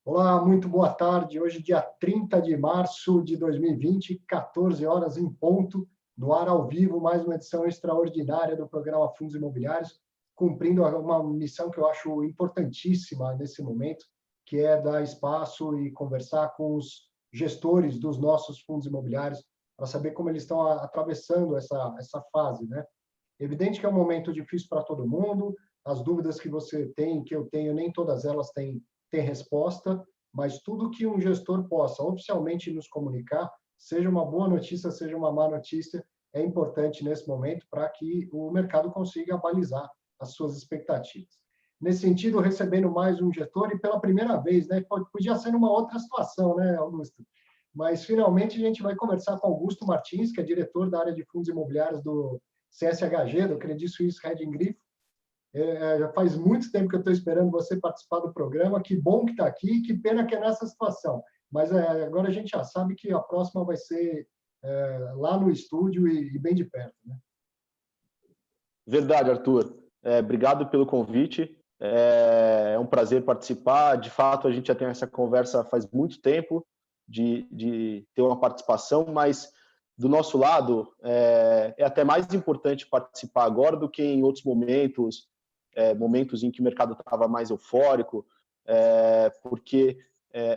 Olá, muito boa tarde. Hoje, dia 30 de março de 2020, 14 horas em ponto, no ar ao vivo, mais uma edição extraordinária do programa Fundos Imobiliários, cumprindo uma missão que eu acho importantíssima nesse momento, que é dar espaço e conversar com os gestores dos nossos fundos imobiliários para saber como eles estão atravessando essa fase, né? Evidente que é um momento difícil para todo mundo, as dúvidas que você tem, que eu tenho, nem todas elas têm resposta, mas tudo que um gestor possa oficialmente nos comunicar, seja uma boa notícia, seja uma má notícia, é importante nesse momento para que o mercado consiga balizar as suas expectativas. Nesse sentido, recebendo mais um gestor, e pela primeira vez, né, podia ser numa outra situação, né, Augusto? Mas, finalmente, a gente vai conversar com Augusto Martins, que é diretor da área de fundos imobiliários do CSHG, do Credit Suisse Hedging Group. Já faz muito tempo que eu estou esperando você participar do programa. Que bom que está aqui, que pena que é nessa situação. Mas agora a gente já sabe que a próxima vai ser lá no estúdio e bem de perto, né? Verdade, Arthur. Obrigado pelo convite. É um prazer participar. De fato, a gente já tem essa conversa faz muito tempo de ter uma participação, mas do nosso lado é até mais importante participar agora do que em outros momentos, momentos em que o mercado estava mais eufórico, porque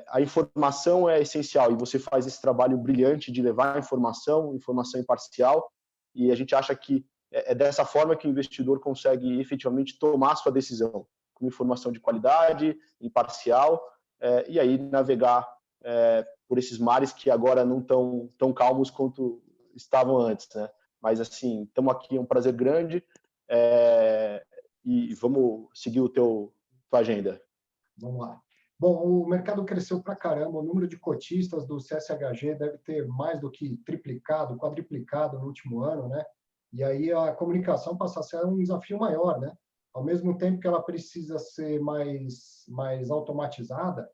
a informação é essencial e você faz esse trabalho brilhante de levar a informação imparcial, e a gente acha que é dessa forma que o investidor consegue efetivamente tomar sua decisão, com informação de qualidade, imparcial, e aí navegar por esses mares que agora não estão tão calmos quanto estavam antes, né? Mas, assim, estamos aqui, é um prazer grande, e vamos seguir tua agenda. Vamos lá. Bom, o mercado cresceu para caramba, o número de cotistas do CSHG deve ter mais do que triplicado, quadriplicado no último ano, né? E aí a comunicação passa a ser um desafio maior, né? Ao mesmo tempo que ela precisa ser mais automatizada,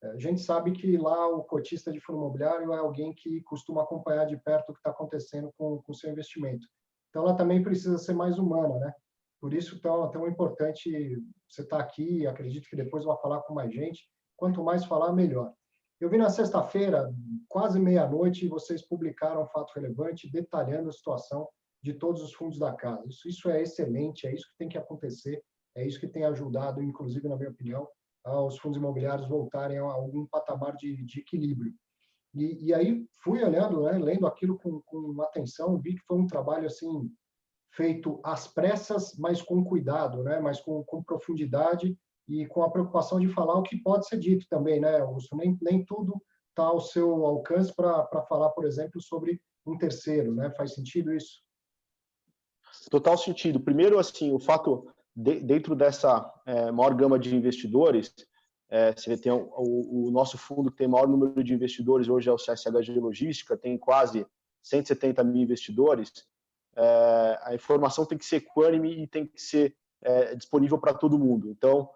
a gente sabe que lá o cotista de fundo imobiliário é alguém que costuma acompanhar de perto o que está acontecendo com o seu investimento. Então, ela também precisa ser mais humana, né? Por isso, tão importante você estar aqui. Acredito que depois vai falar com mais gente. Quanto mais falar, melhor. Eu vi na sexta-feira, quase meia-noite, vocês publicaram um fato relevante detalhando a situação de todos os fundos da casa. Isso é excelente, é isso que tem que acontecer, é isso que tem ajudado, inclusive, na minha opinião, aos fundos imobiliários voltarem a algum patamar de equilíbrio. E aí fui olhando, né, lendo aquilo com atenção, vi que foi um trabalho assim feito às pressas, mas com cuidado, né, mas com profundidade e com a preocupação de falar o que pode ser dito também, né, Augusto? Nem tudo está ao seu alcance para falar, por exemplo, sobre um terceiro, né? Faz sentido isso? Total sentido. Primeiro, assim, o fato, dentro dessa maior gama de investidores, você tem o nosso fundo que tem o maior número de investidores, hoje é o CSHG Logística, tem quase 170 mil investidores. A informação tem que ser equânime e tem que ser disponível para todo mundo. Então,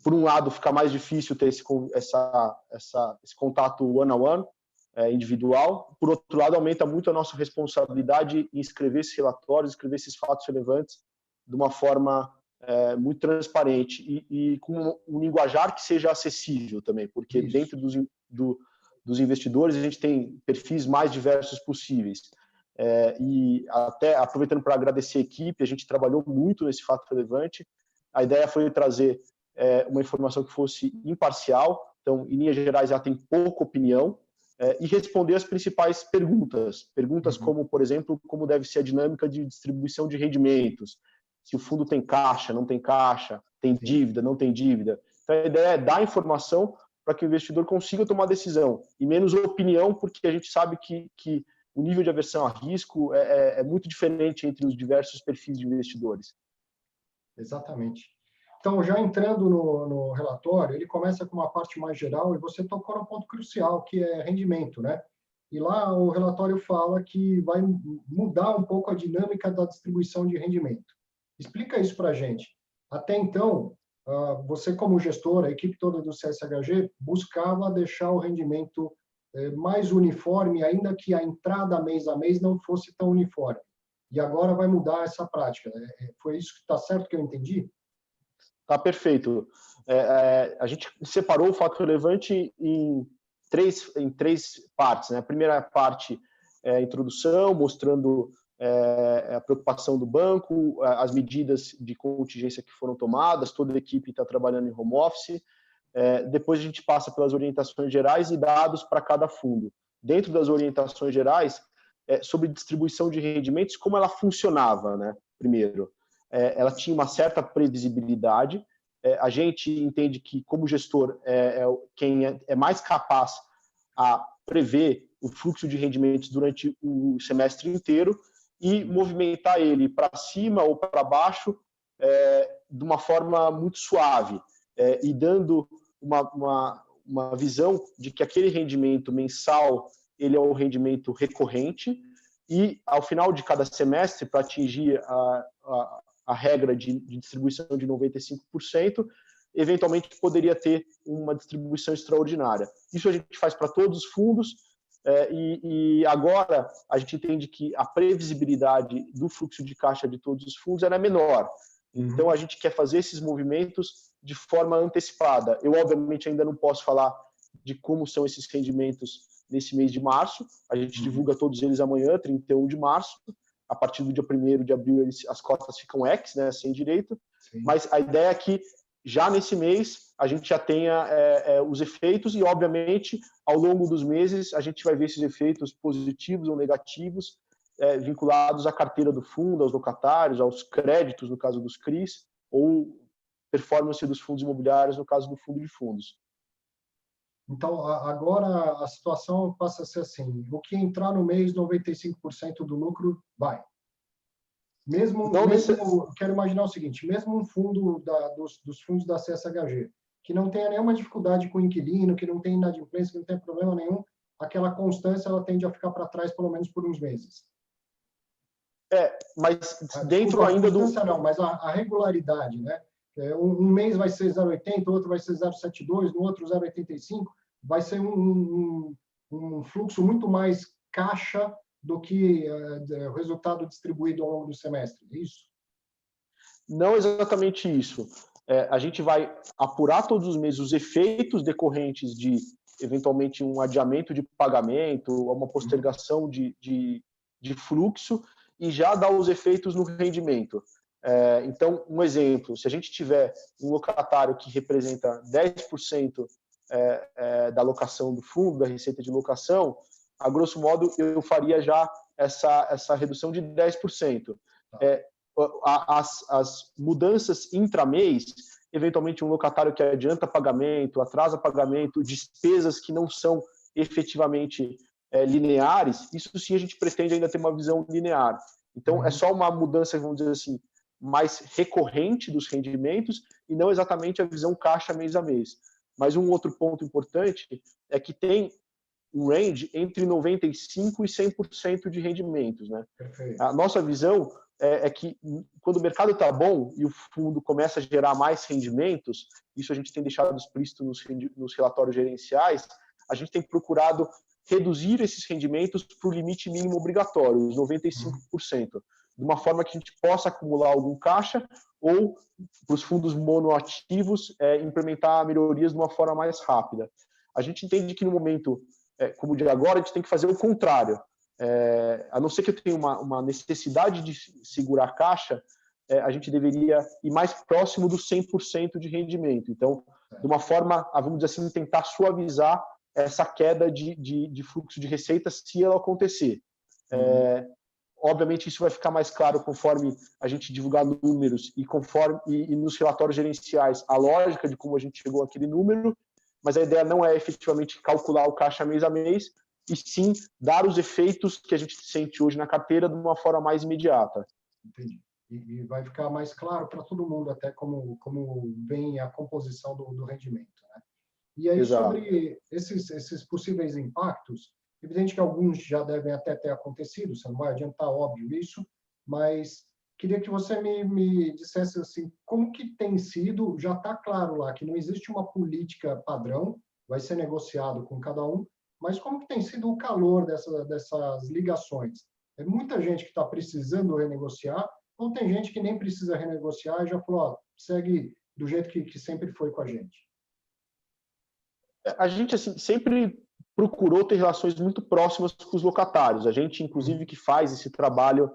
por um lado, fica mais difícil ter esse contato one-on-one, individual. Por outro lado, aumenta muito a nossa responsabilidade em escrever esses relatórios, escrever esses fatos relevantes de uma forma muito transparente e com um linguajar que seja acessível também, porque isso, dentro dos investidores a gente tem perfis mais diversos possíveis. E até aproveitando para agradecer a equipe, a gente trabalhou muito nesse fato relevante. A ideia foi trazer uma informação que fosse imparcial, então, em linhas gerais, ela tem pouca opinião, e responder as principais perguntas como, por exemplo, como deve ser a dinâmica de distribuição de rendimentos, se o fundo tem caixa, não tem caixa, tem dívida, não tem dívida. Então, a ideia é dar informação para que o investidor consiga tomar decisão, e menos opinião, porque a gente sabe que o nível de aversão a risco é muito diferente entre os diversos perfis de investidores. Exatamente. Então, já entrando no relatório, ele começa com uma parte mais geral e você tocou no ponto crucial, que é rendimento, né? E lá o relatório fala que vai mudar um pouco a dinâmica da distribuição de rendimento. Explica isso para a gente. Até então, você como gestor, a equipe toda do CSHG, buscava deixar o rendimento mais uniforme, ainda que a entrada mês a mês não fosse tão uniforme. E agora vai mudar essa prática. Foi isso que está certo que eu entendi? Tá perfeito. a gente separou o fato relevante em três partes, né? A primeira parte é a introdução, mostrando a preocupação do banco, as medidas de contingência que foram tomadas, toda a equipe está trabalhando em home office. Depois a gente passa pelas orientações gerais e dados para cada fundo. Dentro das orientações gerais, sobre distribuição de rendimentos, como ela funcionava, né? Primeiro, ela tinha uma certa previsibilidade. A gente entende que, como gestor, quem é mais capaz a prever o fluxo de rendimentos durante o semestre inteiro e movimentar ele para cima ou para baixo de uma forma muito suave, e dando uma visão de que aquele rendimento mensal ele é um rendimento recorrente e, ao final de cada semestre, para atingir a regra de distribuição de 95%, eventualmente poderia ter uma distribuição extraordinária. Isso a gente faz para todos os fundos, e agora a gente entende que a previsibilidade do fluxo de caixa de todos os fundos era menor. Então, a gente quer fazer esses movimentos de forma antecipada. Eu, obviamente, ainda não posso falar de como são esses rendimentos nesse mês de março. A gente divulga todos eles amanhã, 31 de março. A partir do dia 1º de abril, as cotas ficam ex, né, sem direito. Sim. Mas a ideia é que, já nesse mês, a gente já tenha os efeitos e, obviamente, ao longo dos meses, a gente vai ver esses efeitos positivos ou negativos vinculados à carteira do fundo, aos locatários, aos créditos, no caso dos CRIs, ou performance dos fundos imobiliários, no caso do fundo de fundos. Então, agora a situação passa a ser assim: o que entrar no mês, 95% do lucro vai. Quero imaginar o seguinte: mesmo um fundo dos fundos da CSHG, que não tenha nenhuma dificuldade com o inquilino, que não tem inadimplência, que não tem problema nenhum, aquela constância ela tende a ficar para trás pelo menos por uns meses. Mas dentro ainda do... Não, mas a regularidade, né? Um mês vai ser 0,80, outro vai ser 0,72, no outro 0,85, vai ser um fluxo muito mais caixa do que o resultado distribuído ao longo do semestre, é isso? Não exatamente isso. A gente vai apurar todos os meses os efeitos decorrentes de, eventualmente, um adiamento de pagamento, uma postergação de fluxo, e já dar os efeitos no rendimento. Então, um exemplo: se a gente tiver um locatário que representa 10% da alocação do fundo, da receita de locação, a grosso modo, eu faria já essa redução de 10%. As mudanças intramês, eventualmente um locatário que adianta pagamento, atrasa pagamento, despesas que não são efetivamente lineares, isso sim a gente pretende ainda ter uma visão linear. Então, é só uma mudança, vamos dizer assim, mais recorrente dos rendimentos e não exatamente a visão caixa mês a mês. Mas um outro ponto importante é que tem um range entre 95% e 100% de rendimentos, né? Perfeito. A nossa visão é que, quando o mercado está bom e o fundo começa a gerar mais rendimentos, isso a gente tem deixado explícito nos relatórios gerenciais, a gente tem procurado reduzir esses rendimentos para o limite mínimo obrigatório, os 95%, de uma forma que a gente possa acumular algum caixa ou, para os fundos monoativos, implementar melhorias de uma forma mais rápida. A gente entende que, no momento como o de agora, a gente tem que fazer o contrário. A não ser que eu tenha uma necessidade de segurar a caixa, a gente deveria ir mais próximo do 100% de rendimento. Então, de uma forma, vamos dizer assim, tentar suavizar essa queda de fluxo de receita, se ela acontecer. Obviamente, isso vai ficar mais claro conforme a gente divulgar números e nos relatórios gerenciais a lógica de como a gente chegou àquele número, mas a ideia não é efetivamente calcular o caixa mês a mês, e sim dar os efeitos que a gente sente hoje na carteira de uma forma mais imediata. Entendi. E vai ficar mais claro para todo mundo até como vem a composição do rendimento, né? E aí, exato, sobre esses possíveis impactos, evidente que alguns já devem até ter acontecido, você não vai adiantar, óbvio, isso, mas queria que você me dissesse assim, como que tem sido, já está claro lá que não existe uma política padrão, vai ser negociado com cada um, mas como que tem sido o calor dessas ligações? É muita gente que está precisando renegociar, ou tem gente que nem precisa renegociar e já falou, ó, segue do jeito que sempre foi com a gente? A gente assim, sempre procurou ter relações muito próximas com os locatários. A gente, inclusive, que faz esse trabalho,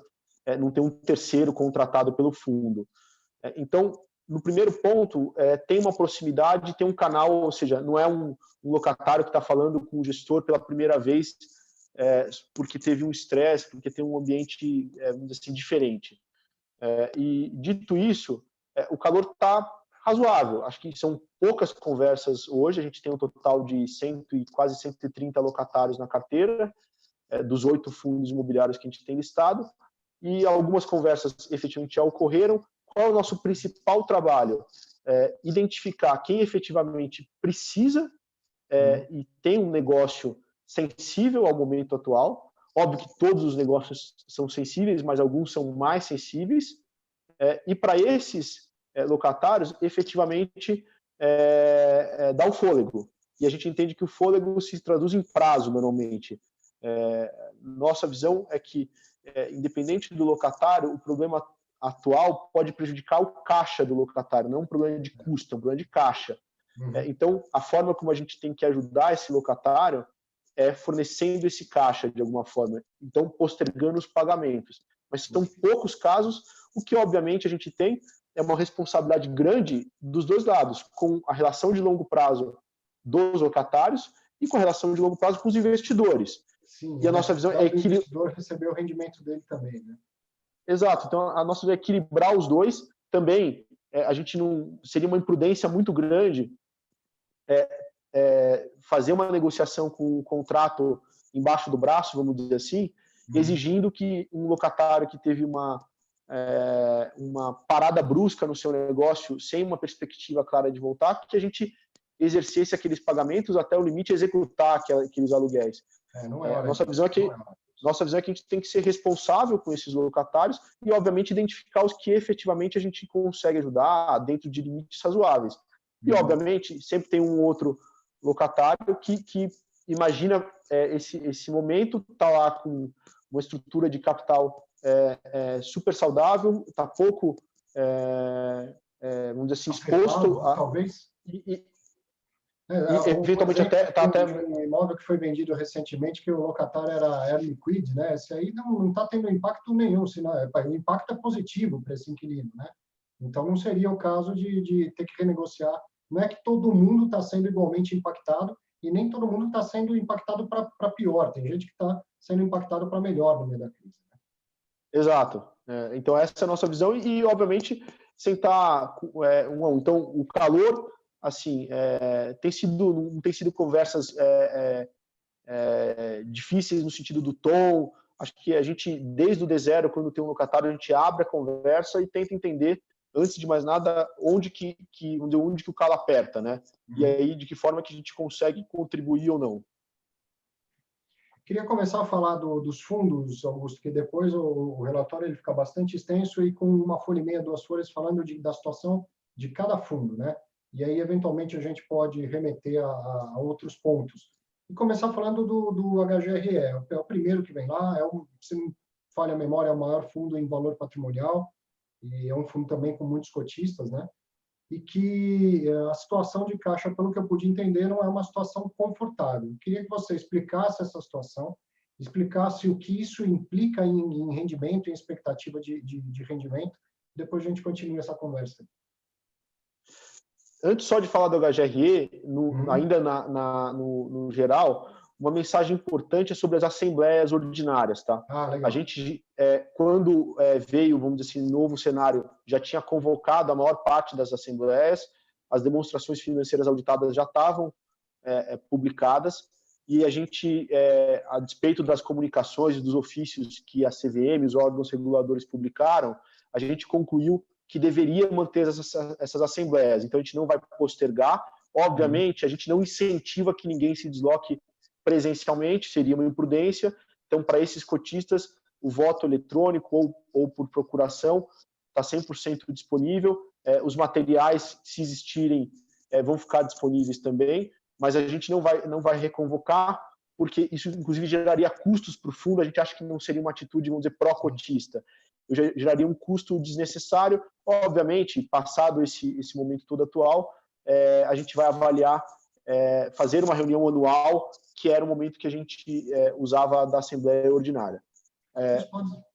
não tem um terceiro contratado pelo fundo. Então, no primeiro ponto, tem uma proximidade, tem um canal, ou seja, não é um locatário que está falando com o gestor pela primeira vez porque teve um estresse, porque tem um ambiente, vamos dizer assim, diferente. E, dito isso, o calor está razoável. Acho que são poucas conversas hoje, a gente tem um total de quase 130 locatários na carteira, dos 8 fundos imobiliários que a gente tem listado, e algumas conversas efetivamente já ocorreram. Qual é o nosso principal trabalho? Identificar quem efetivamente precisa e tem um negócio sensível ao momento atual. Óbvio que todos os negócios são sensíveis, mas alguns são mais sensíveis. E para esses locatários, efetivamente, dá o fôlego. E a gente entende que o fôlego se traduz em prazo, normalmente. Nossa visão é que, independente do locatário, o problema atual pode prejudicar o caixa do locatário, não é um problema de custo, é um problema de caixa. Então, a forma como a gente tem que ajudar esse locatário é fornecendo esse caixa de alguma forma, então postergando os pagamentos. Mas são poucos casos, o que obviamente a gente tem é uma responsabilidade grande dos dois lados, com a relação de longo prazo dos locatários e com a relação de longo prazo com os investidores. Sim, e a nossa visão é que o investidor receber o rendimento dele também, né? Exato. Então a nossa visão é equilibrar os dois. Também a gente não seria uma imprudência muito grande fazer uma negociação com o contrato embaixo do braço, vamos dizer assim, exigindo que um locatário que teve uma parada brusca no seu negócio, sem uma perspectiva clara de voltar, que a gente exercesse aqueles pagamentos até o limite e executar aqueles aluguéis. Nossa visão é que a gente tem que ser responsável com esses locatários e, obviamente, identificar os que efetivamente a gente consegue ajudar dentro de limites razoáveis. E, obviamente, sempre tem um outro locatário que imagina esse momento, está lá com uma estrutura de capital super saudável, está pouco, vamos dizer assim, exposto a... Talvez. E eventualmente até um imóvel que foi vendido recentemente que o locatário era liquid, né? Esse aí não está tendo impacto nenhum, senão, o impacto é positivo para esse inquilino, né? Então não seria o caso de ter que renegociar. Não é que todo mundo está sendo igualmente impactado e nem todo mundo está sendo impactado para pior. Tem gente que está sendo impactado para melhor no meio da crise. Né? Exato. Então essa é a nossa visão e obviamente sentar um a um. Então o calor assim, não tem sido conversas difíceis no sentido do tom. Acho que a gente, desde o D0, quando tem um locatário, a gente abre a conversa e tenta entender, antes de mais nada, onde que o calo aperta, né? E aí, de que forma que a gente consegue contribuir ou não. Queria começar a falar dos fundos, Augusto, que depois o relatório ele fica bastante extenso e com uma folha e meia, 2 folhas, falando da situação de cada fundo, né? E aí, eventualmente, a gente pode remeter a outros pontos. E começar falando do HGRE. É o primeiro que vem lá, se não falha a memória, é o maior fundo em valor patrimonial, e é um fundo também com muitos cotistas, né? E que a situação de caixa, pelo que eu pude entender, não é uma situação confortável. Eu queria que você explicasse essa situação, explicasse o que isso implica em rendimento, em expectativa de rendimento. Depois a gente continua essa conversa. Antes só de falar do HGRE, ainda no geral, uma mensagem importante é sobre as assembleias ordinárias, tá? Legal. A gente, quando veio, vamos dizer assim, novo cenário, já tinha convocado a maior parte das assembleias, as demonstrações financeiras auditadas já estavam publicadas, e a gente, a despeito das comunicações e dos ofícios que a CVM, os órgãos reguladores publicaram, a gente concluiu que deveria manter essas assembleias. Então, a gente não vai postergar. Obviamente, a gente não incentiva que ninguém se desloque presencialmente, seria uma imprudência. Então, para esses cotistas, o voto eletrônico ou por procuração está 100% disponível. Os materiais, se existirem, vão ficar disponíveis também, mas a gente não vai reconvocar, porque isso, inclusive, geraria custos para o fundo. A gente acha que não seria uma atitude, vamos dizer, pró-cotista. eu geraria um custo desnecessário. Obviamente, passado esse momento todo atual, a gente vai avaliar, fazer uma reunião anual, que era o momento que a gente usava da Assembleia Ordinária.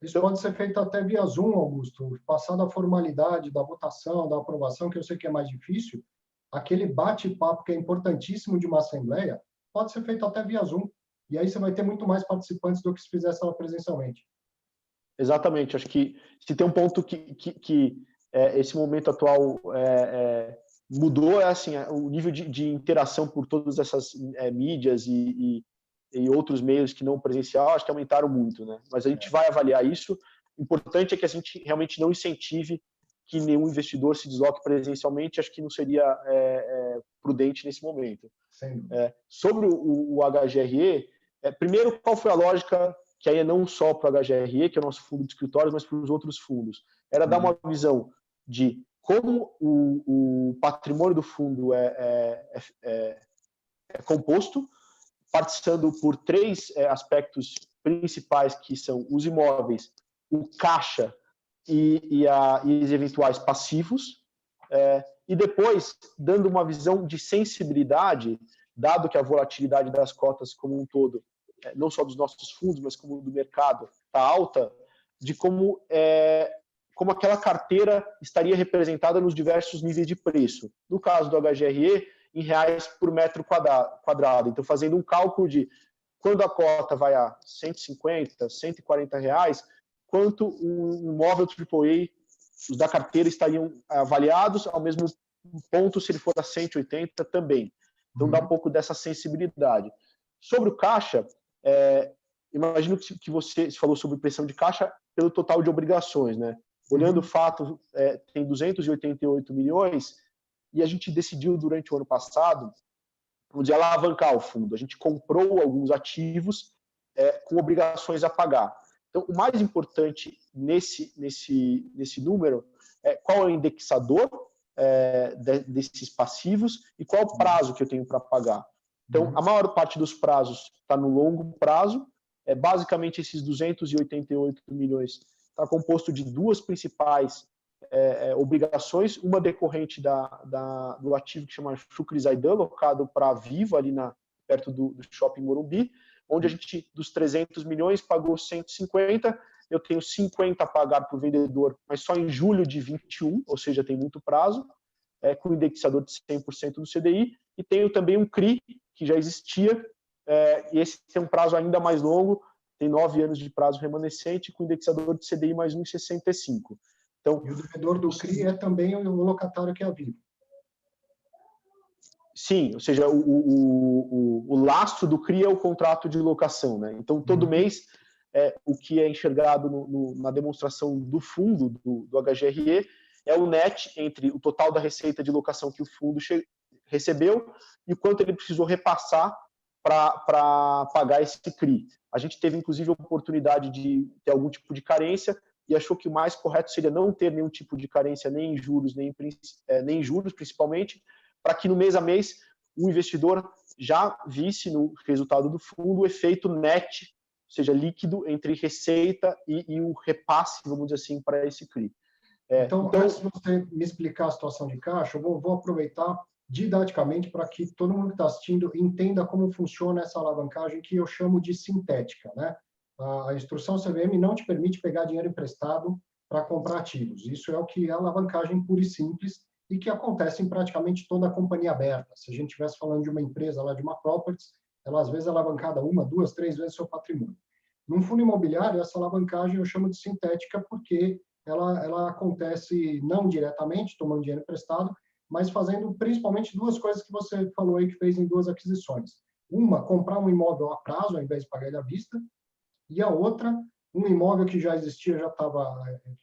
Isso pode ser feito até via Zoom, Augusto. Passada a formalidade da votação, da aprovação, que eu sei que é mais difícil, aquele bate-papo que é importantíssimo de uma Assembleia, pode ser feito até via Zoom. E aí você vai ter muito mais participantes do que se fizesse ela presencialmente. Exatamente. Acho que se tem um ponto que esse momento atual mudou, assim, o nível de interação por todas essas mídias e outros meios que não presencial, acho que aumentaram muito, né? Mas a gente vai avaliar isso. O importante é que a gente realmente não incentive que nenhum investidor se desloque presencialmente. Acho que não seria prudente nesse momento. Sobre o HGRE, primeiro, qual foi a lógica, que aí é não só para o HGRE, que é o nosso fundo de escritórios, mas para os outros fundos? Era dar uma visão de como o patrimônio do fundo é composto, participando por três aspectos principais, que são os imóveis, o caixa e os eventuais passivos, e depois dando uma visão de sensibilidade, dado que a volatilidade das cotas como um todo, não só dos nossos fundos, mas como do mercado, está alta, de como aquela carteira estaria representada nos diversos níveis de preço. No caso do HGRE, em reais por metro quadrado. Então, fazendo um cálculo de quando a cota vai a 150, 140 reais, quanto um imóvel AAA, os da carteira estariam avaliados, ao mesmo ponto se ele for a 180 também. Então, dá um pouco dessa sensibilidade. Sobre o caixa, imagino que você falou sobre pressão de caixa pelo total de obrigações, né? Olhando o fato, tem 288 milhões, e a gente decidiu durante o ano passado, vamos dizer, alavancar o fundo. A gente comprou alguns ativos com obrigações a pagar. Então, o mais importante nesse número é qual é o indexador desses passivos e qual é o prazo que eu tenho para pagar. Então, a maior parte dos prazos está no longo prazo. Basicamente, esses 288 milhões está composto de duas principais obrigações, uma decorrente do ativo que chama Shukri Zaidan, locado para a Vivo, ali perto do Shopping Morumbi, onde a gente, dos 300 milhões, pagou 150, eu tenho 50 a pagar para o vendedor, mas só em julho de 21, ou seja, tem muito prazo, com indexador de 100% do CDI, e tenho também um CRI, que já existia, e esse tem um prazo ainda mais longo, tem 9 anos de prazo remanescente, com indexador de CDI mais 1,65. Então, e o devedor do CRI é também o locatário que é a Vivo. Sim, ou seja, o lastro do CRI é o contrato de locação, né? Então, todo mês, o que é enxergado na demonstração do fundo, do HGRE, é o net entre o total da receita de locação que o fundo recebeu e o quanto ele precisou repassar para pagar esse CRI. A gente teve, inclusive, a oportunidade de ter algum tipo de carência e achou que o mais correto seria não ter nenhum tipo de carência, nem em juros, nem em juros, principalmente, para que no mês a mês o investidor já visse no resultado do fundo o efeito net, ou seja, líquido entre receita e o repasse, vamos dizer assim, para esse CRI. Então, antes de você me explicar a situação de caixa, eu vou aproveitar didaticamente para que todo mundo que está assistindo entenda como funciona essa alavancagem que eu chamo de sintética, né? A instrução CVM não te permite pegar dinheiro emprestado para comprar ativos. Isso é o que é alavancagem pura e simples e que acontece em praticamente toda a companhia aberta. Se a gente estivesse falando de uma empresa lá de uma properties, ela às vezes é alavancada 1, 2, 3 vezes seu patrimônio. Num fundo imobiliário, essa alavancagem eu chamo de sintética porque ela acontece não diretamente, tomando dinheiro emprestado, mas fazendo principalmente duas coisas que você falou aí que fez em duas aquisições. Uma, comprar um imóvel a prazo, ao invés de pagar ele à vista, e a outra, um imóvel que já existia,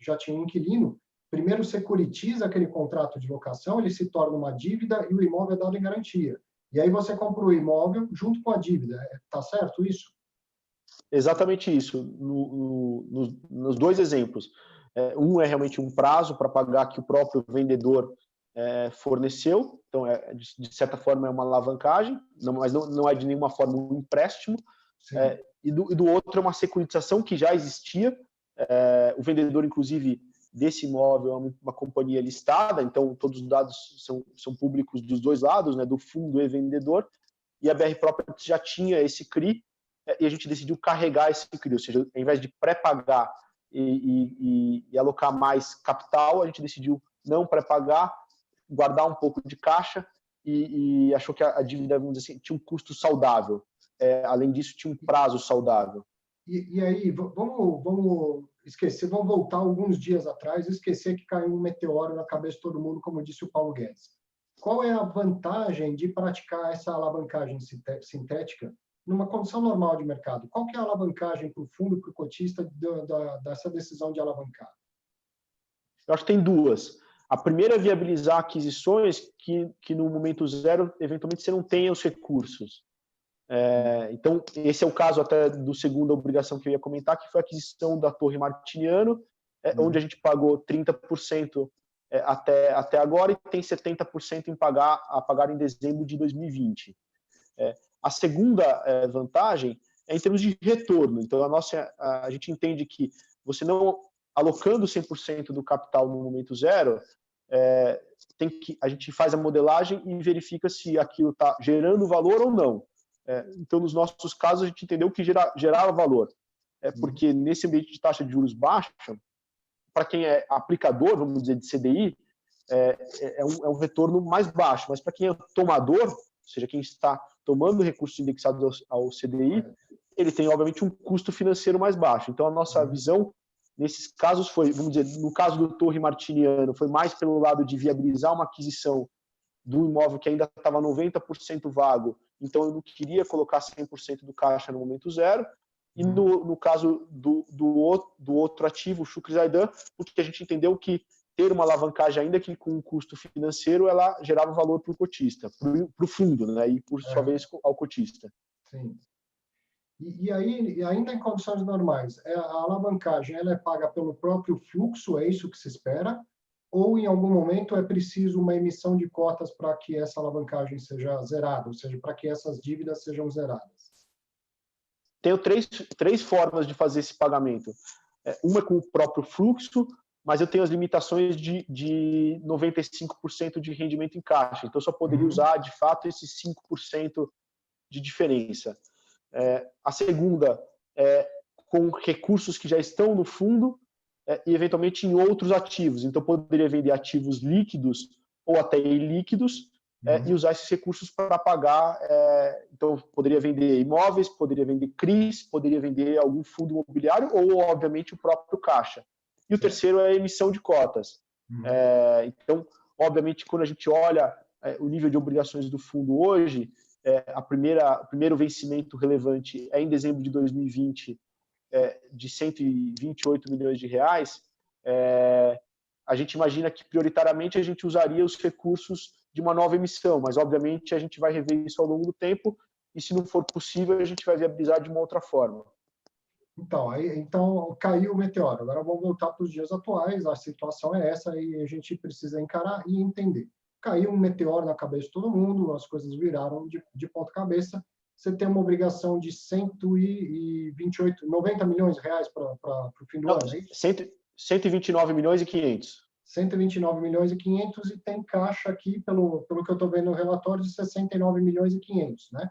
já tinha um inquilino, primeiro securitiza aquele contrato de locação, ele se torna uma dívida e o imóvel é dado em garantia. E aí você compra o imóvel junto com a dívida. Tá certo isso? Exatamente isso. Nos dois exemplos. Um é realmente um prazo para pagar que o próprio vendedor forneceu, então, de certa forma, é uma alavancagem, mas não é de nenhuma forma um empréstimo. E do outro é uma securitização que já existia, O vendedor, inclusive, desse imóvel é uma companhia listada, então todos os dados são públicos dos dois lados, né, do fundo e vendedor, e a BR Properties já tinha esse CRI, e a gente decidiu carregar esse CRI, ou seja, ao invés de pré-pagar e alocar mais capital, a gente decidiu não pré-pagar, guardar um pouco de caixa e achou que a dívida, vamos dizer assim, tinha um custo saudável. Além disso, tinha um prazo saudável. E aí, vamos esquecer, vamos voltar alguns dias atrás, esquecer que caiu um meteoro na cabeça de todo mundo, como disse o Paulo Guedes. Qual é a vantagem de praticar essa alavancagem sintética numa condição normal de mercado? Qual que é a alavancagem para o fundo, para o cotista, dessa decisão de alavancar? Eu acho que tem duas. A primeira é viabilizar aquisições que no momento zero, eventualmente, você não tenha os recursos. Então, esse é o caso até do segunda obrigação que eu ia comentar, que foi a aquisição da Torre Martiniano, onde a gente pagou 30% até agora e tem 70% a pagar em dezembro de 2020. A segunda vantagem é em termos de retorno. Então, a gente entende que você não alocando 100% do capital no momento zero, a gente faz a modelagem e verifica se aquilo está gerando valor ou não. Então, nos nossos casos, a gente entendeu que gerava valor. Porque nesse ambiente de taxa de juros baixa, para quem é aplicador, vamos dizer, de CDI, é um retorno mais baixo. Mas para quem é tomador, ou seja, quem está tomando recursos indexados ao CDI, ele tem, obviamente, um custo financeiro mais baixo. Então, a nossa visão, nesses casos, foi, vamos dizer, no caso do Torre Martiniano, foi mais pelo lado de viabilizar uma aquisição do imóvel que ainda estava 90% vago, então eu não queria colocar 100% do caixa no momento zero, e no caso do outro ativo, o Shukri Zaidan, porque a gente entendeu que ter uma alavancagem, ainda que com um custo financeiro, ela gerava valor para o cotista, para o fundo, né, e por sua vez ao cotista. Sim. E aí, ainda em condições normais, a alavancagem ela é paga pelo próprio fluxo, é isso que se espera? Ou em algum momento é preciso uma emissão de cotas para que essa alavancagem seja zerada, ou seja, para que essas dívidas sejam zeradas? Tenho três formas de fazer esse pagamento. Uma é com o próprio fluxo, mas eu tenho as limitações de 95% de rendimento em caixa. Então, eu só poderia usar, de fato, esses 5% de diferença. A segunda é com recursos que já estão no fundo e, eventualmente, em outros ativos. Então, poderia vender ativos líquidos ou até ilíquidos e usar esses recursos para pagar. Então, poderia vender imóveis, poderia vender CRIs, poderia vender algum fundo imobiliário ou, obviamente, o próprio caixa. E o terceiro é a emissão de cotas. Então, obviamente, quando a gente olha o nível de obrigações do fundo hoje, o primeiro vencimento relevante é em dezembro de 2020, de 128 milhões de reais. A gente imagina que, prioritariamente, a gente usaria os recursos de uma nova emissão, mas, obviamente, a gente vai rever isso ao longo do tempo e, se não for possível, a gente vai viabilizar de uma outra forma. Então caiu o meteoro. Agora vamos voltar para os dias atuais. A situação é essa e a gente precisa encarar e entender. Caiu um meteoro na cabeça de todo mundo, as coisas viraram de ponta cabeça. Você tem uma obrigação de 90 milhões de reais para o fim do ano, é isso? 129 milhões e 500. 129 milhões e 500 e tem caixa aqui, pelo que eu estou vendo no relatório, de 69 milhões e 500, né?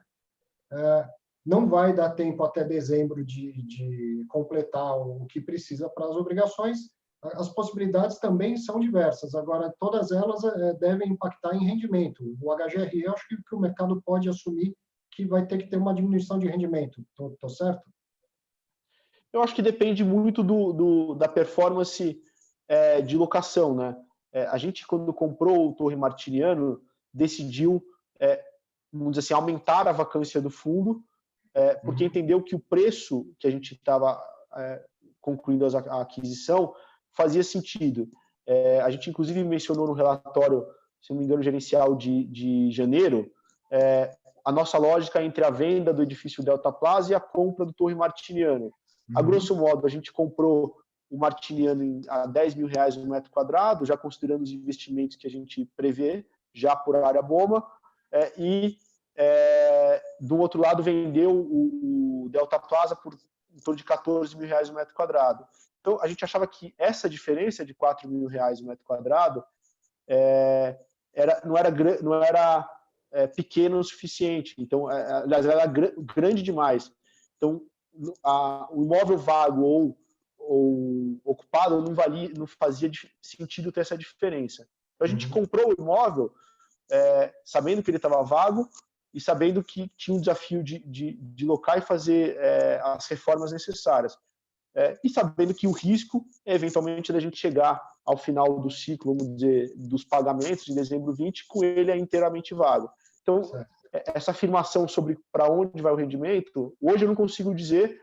Não vai dar tempo até dezembro de completar o que precisa para as obrigações. As possibilidades também são diversas. Agora, todas elas devem impactar em rendimento. O HGRE, eu acho que o mercado pode assumir que vai ter que ter uma diminuição de rendimento. Estou certo? Eu acho que depende muito da performance de locação, né? A gente, quando comprou o Torre Martiniano, decidiu, vamos dizer assim, aumentar a vacância do fundo, porque entendeu que o preço que a gente estava concluindo a aquisição fazia sentido. A gente, inclusive, mencionou no relatório, se não me engano, gerencial de janeiro, a nossa lógica entre a venda do edifício Delta Plaza e a compra do Torre Martiniano. A grosso modo, a gente comprou o Martiniano a 10 mil reais no metro quadrado, já considerando os investimentos que a gente prevê, já por área BOMA, do outro lado vendeu o Delta Plaza por em torno de 14 mil reais no metro quadrado. Então, a gente achava que essa diferença de R$ 4.000 o metro quadrado não era pequeno o suficiente. Então, aliás, ela era grande demais. Então, o imóvel vago ou ocupado não fazia sentido ter essa diferença. Então, a gente comprou o imóvel sabendo que ele estava vago e sabendo que tinha um desafio de locar e fazer as reformas necessárias. E sabendo que o risco é, eventualmente, da gente chegar ao final do ciclo, vamos dizer, dos pagamentos, de dezembro 20, com ele inteiramente vago. Então, essa afirmação sobre para onde vai o rendimento, hoje eu não consigo dizer,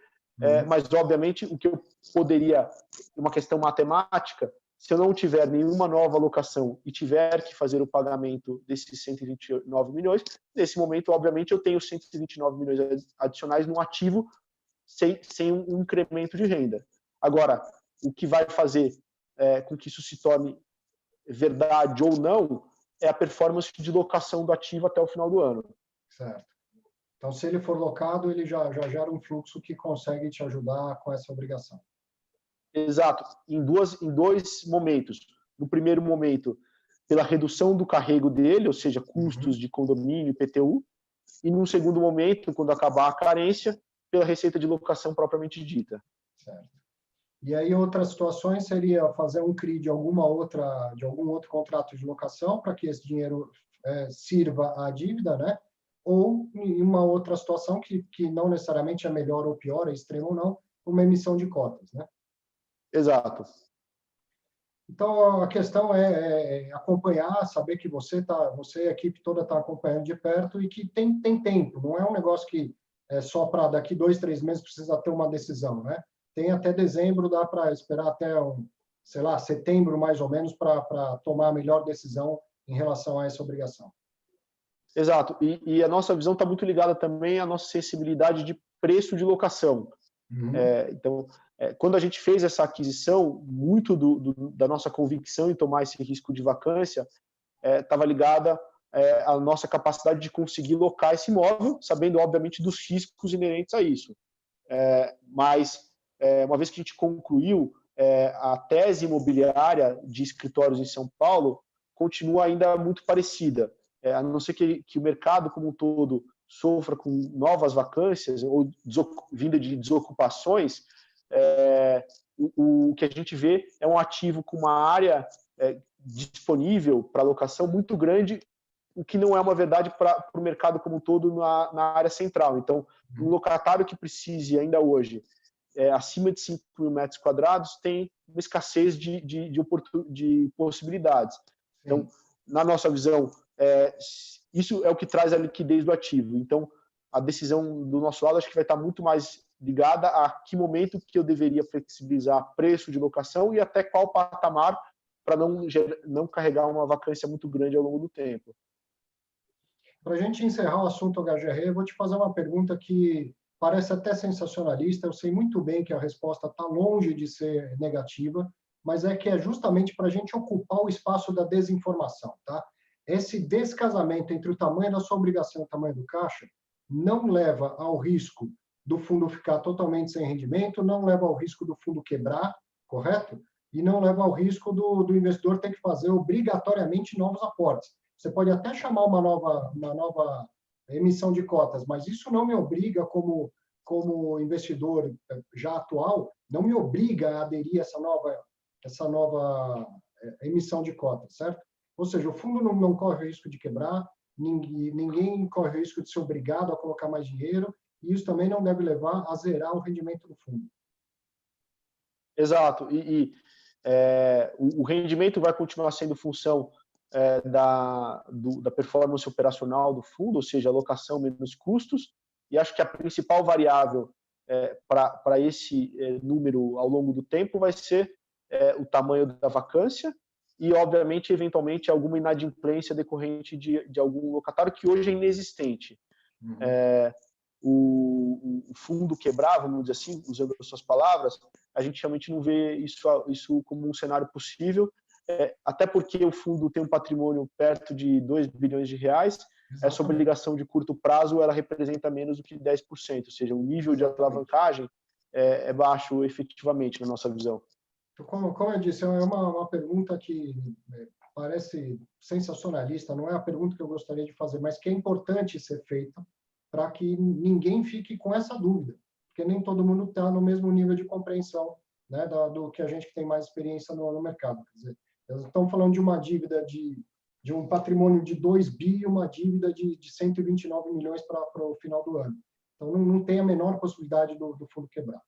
mas, obviamente, o que eu poderia, uma questão matemática, se eu não tiver nenhuma nova alocação e tiver que fazer o pagamento desses 129 milhões, nesse momento, obviamente, eu tenho 129 milhões adicionais no ativo sem um incremento de renda. Agora, o que vai fazer com que isso se torne verdade ou não é a performance de locação do ativo até o final do ano. Certo. Então, se ele for locado, ele já gera um fluxo que consegue te ajudar com essa obrigação. Exato. Em dois momentos. No primeiro momento, pela redução do carrego dele, ou seja, custos de condomínio, IPTU, e no segundo momento, quando acabar a carência, pela receita de locação propriamente dita. Certo. E aí, outras situações seria fazer um CRI de algum outro contrato de locação para que esse dinheiro sirva à dívida, né? Ou, em uma outra situação que não necessariamente é melhor ou pior, é extremo ou não, uma emissão de cotas, né? Exato. Então, a questão é acompanhar, saber que você e a equipe toda está acompanhando de perto e que tem tempo, não é um negócio que é só para daqui 2, 3 meses precisa ter uma decisão, né? Tem até dezembro, dá para esperar até, setembro mais ou menos para tomar a melhor decisão em relação a essa obrigação. Exato. E a nossa visão está muito ligada também à nossa sensibilidade de preço de locação. Então, quando a gente fez essa aquisição, muito da nossa convicção em tomar esse risco de vacância estava ligada à nossa capacidade de conseguir locar esse imóvel, sabendo, obviamente, dos riscos inerentes a isso. Mas, uma vez que a gente concluiu, a tese imobiliária de escritórios em São Paulo continua ainda muito parecida. A não ser que o mercado como um todo sofra com novas vacâncias ou vinda de desocupações, o que a gente vê é um ativo com uma área disponível para locação muito grande, o que não é uma verdade para o mercado como um todo na área central. Então, um locatário que precise ainda hoje acima de 5.000 metros quadrados tem uma escassez de possibilidades. Então, na nossa visão, isso é o que traz a liquidez do ativo. Então, a decisão do nosso lado acho que vai estar muito mais ligada a que momento que eu deveria flexibilizar preço de locação e até qual patamar para não carregar uma vacância muito grande ao longo do tempo. Para a gente encerrar o assunto HGR, eu vou te fazer uma pergunta que parece até sensacionalista. Eu sei muito bem que a resposta está longe de ser negativa, mas é que é justamente para a gente ocupar o espaço da desinformação, tá? Esse descasamento entre o tamanho da sua obrigação e o tamanho do caixa não leva ao risco do fundo ficar totalmente sem rendimento, não leva ao risco do fundo quebrar, correto? E não leva ao risco do investidor ter que fazer obrigatoriamente novos aportes. Você pode até chamar uma nova emissão de cotas, mas isso não me obriga, como investidor já atual, não me obriga a aderir a essa nova emissão de cotas, certo? Ou seja, o fundo não corre o risco de quebrar, ninguém corre o risco de ser obrigado a colocar mais dinheiro, e isso também não deve levar a zerar o rendimento do fundo. Exato. O rendimento vai continuar sendo função da performance operacional do fundo, ou seja, alocação menos custos, e acho que a principal variável para esse número ao longo do tempo vai ser o tamanho da vacância e, obviamente, eventualmente, alguma inadimplência decorrente de algum locatário que hoje é inexistente. O fundo quebrar, vamos dizer assim, usando as suas palavras, a gente realmente não vê isso como um cenário possível, até porque o fundo tem um patrimônio perto de 2 bilhões de reais, essa obrigação de curto prazo ela representa menos do que 10%, ou seja, o nível de alavancagem é baixo efetivamente, na nossa visão. Então, como eu disse, é uma pergunta que parece sensacionalista, não é a pergunta que eu gostaria de fazer, mas que é importante ser feita para que ninguém fique com essa dúvida, porque nem todo mundo está no mesmo nível de compreensão, né, do que a gente que tem mais experiência no mercado. Quer dizer, eles estão falando de uma dívida de um patrimônio de 2 bi e uma dívida de 129 milhões para o final do ano. Então, não tem a menor possibilidade do fundo quebrar.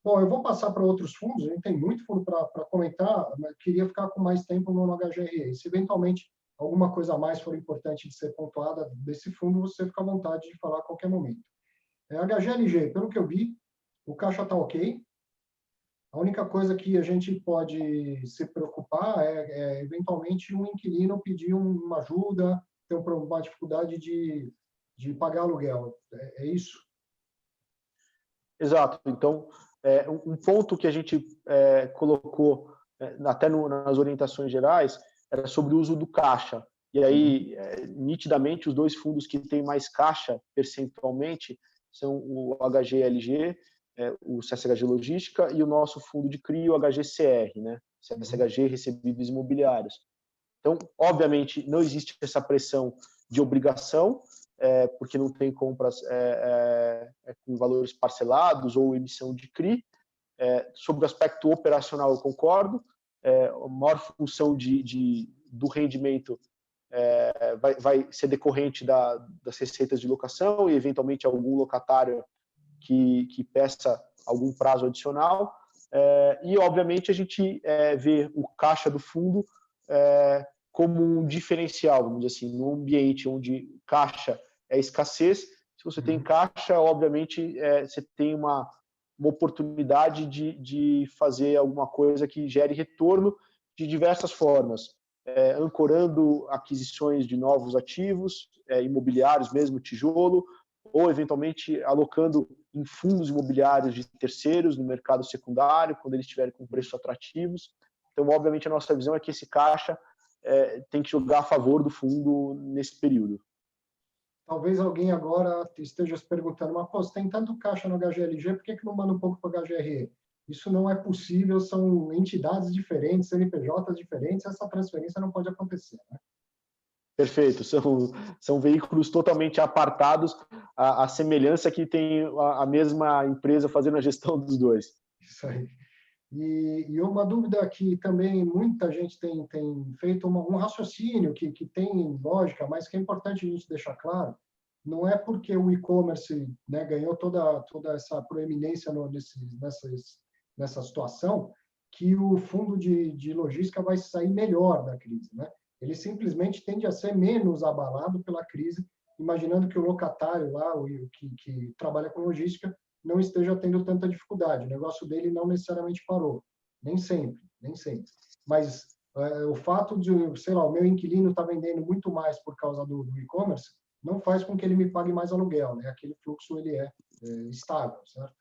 Bom, eu vou passar para outros fundos, a gente tem muito fundo para comentar, mas queria ficar com mais tempo no HGRE. Se eventualmente alguma coisa a mais for importante de ser pontuada desse fundo, você fica à vontade de falar a qualquer momento. HGLG, pelo que eu vi, o caixa está ok. A única coisa que a gente pode se preocupar eventualmente, um inquilino pedir uma ajuda, ter uma dificuldade de pagar aluguel. É isso? Exato. Então, um ponto que a gente colocou até nas orientações gerais era sobre o uso do caixa. E aí, nitidamente, os dois fundos que têm mais caixa percentualmente são o HGLG, o CSHG Logística, e o nosso fundo de CRI, o HGCR, né? CSHG Recebíveis Imobiliários. Então, obviamente, não existe essa pressão de obrigação, porque não tem compras com valores parcelados ou emissão de CRI. Sobre o aspecto operacional, eu concordo. A maior função do rendimento vai ser decorrente das receitas de locação e, eventualmente, algum locatário que peça algum prazo adicional. E, obviamente, a gente vê o caixa do fundo como um diferencial, vamos dizer assim, num ambiente onde caixa é escassez. Se você tem caixa, obviamente, você tem uma oportunidade de fazer alguma coisa que gere retorno de diversas formas, ancorando aquisições de novos ativos, imobiliários mesmo, tijolo, ou eventualmente alocando em fundos imobiliários de terceiros no mercado secundário, quando eles estiverem com preços atrativos. Então, obviamente, a nossa visão é que esse caixa tem que jogar a favor do fundo nesse período. Talvez alguém agora esteja se perguntando, mas pô, você tem tanto caixa no HGLG, por que não manda um pouco para o HGRE? Isso não é possível, são entidades diferentes, CNPJs diferentes, essa transferência não pode acontecer, né? Perfeito, são veículos totalmente apartados, a semelhança que tem a mesma empresa fazendo a gestão dos dois. Isso aí. E uma dúvida que também muita gente tem feito, um raciocínio que tem lógica, mas que é importante a gente deixar claro, não é porque o e-commerce, né, ganhou toda essa proeminência nessa situação que o fundo de logística vai sair melhor da crise, né? Ele simplesmente tende a ser menos abalado pela crise, imaginando que o locatário lá, que trabalha com logística, não esteja tendo tanta dificuldade. O negócio dele não necessariamente parou. Nem sempre, nem sempre. Mas o fato de, sei lá, o meu inquilino está vendendo muito mais por causa do e-commerce, não faz com que ele me pague mais aluguel, né? Aquele fluxo ele é estável, certo?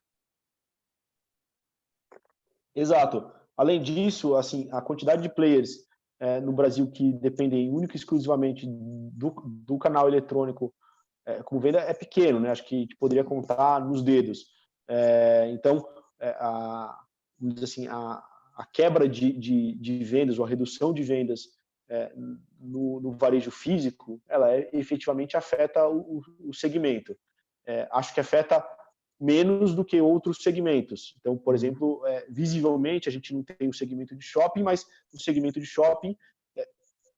Exato. Além disso, assim, a quantidade de players no Brasil que dependem única e exclusivamente do canal eletrônico como venda é pequeno, né? Acho que a gente poderia contar nos dedos. Então, vamos dizer assim, a quebra de vendas ou a redução de vendas no varejo físico, ela efetivamente afeta o segmento. Acho que afeta menos do que outros segmentos. Então, por exemplo, visivelmente a gente não tem o segmento de shopping, mas o segmento de shopping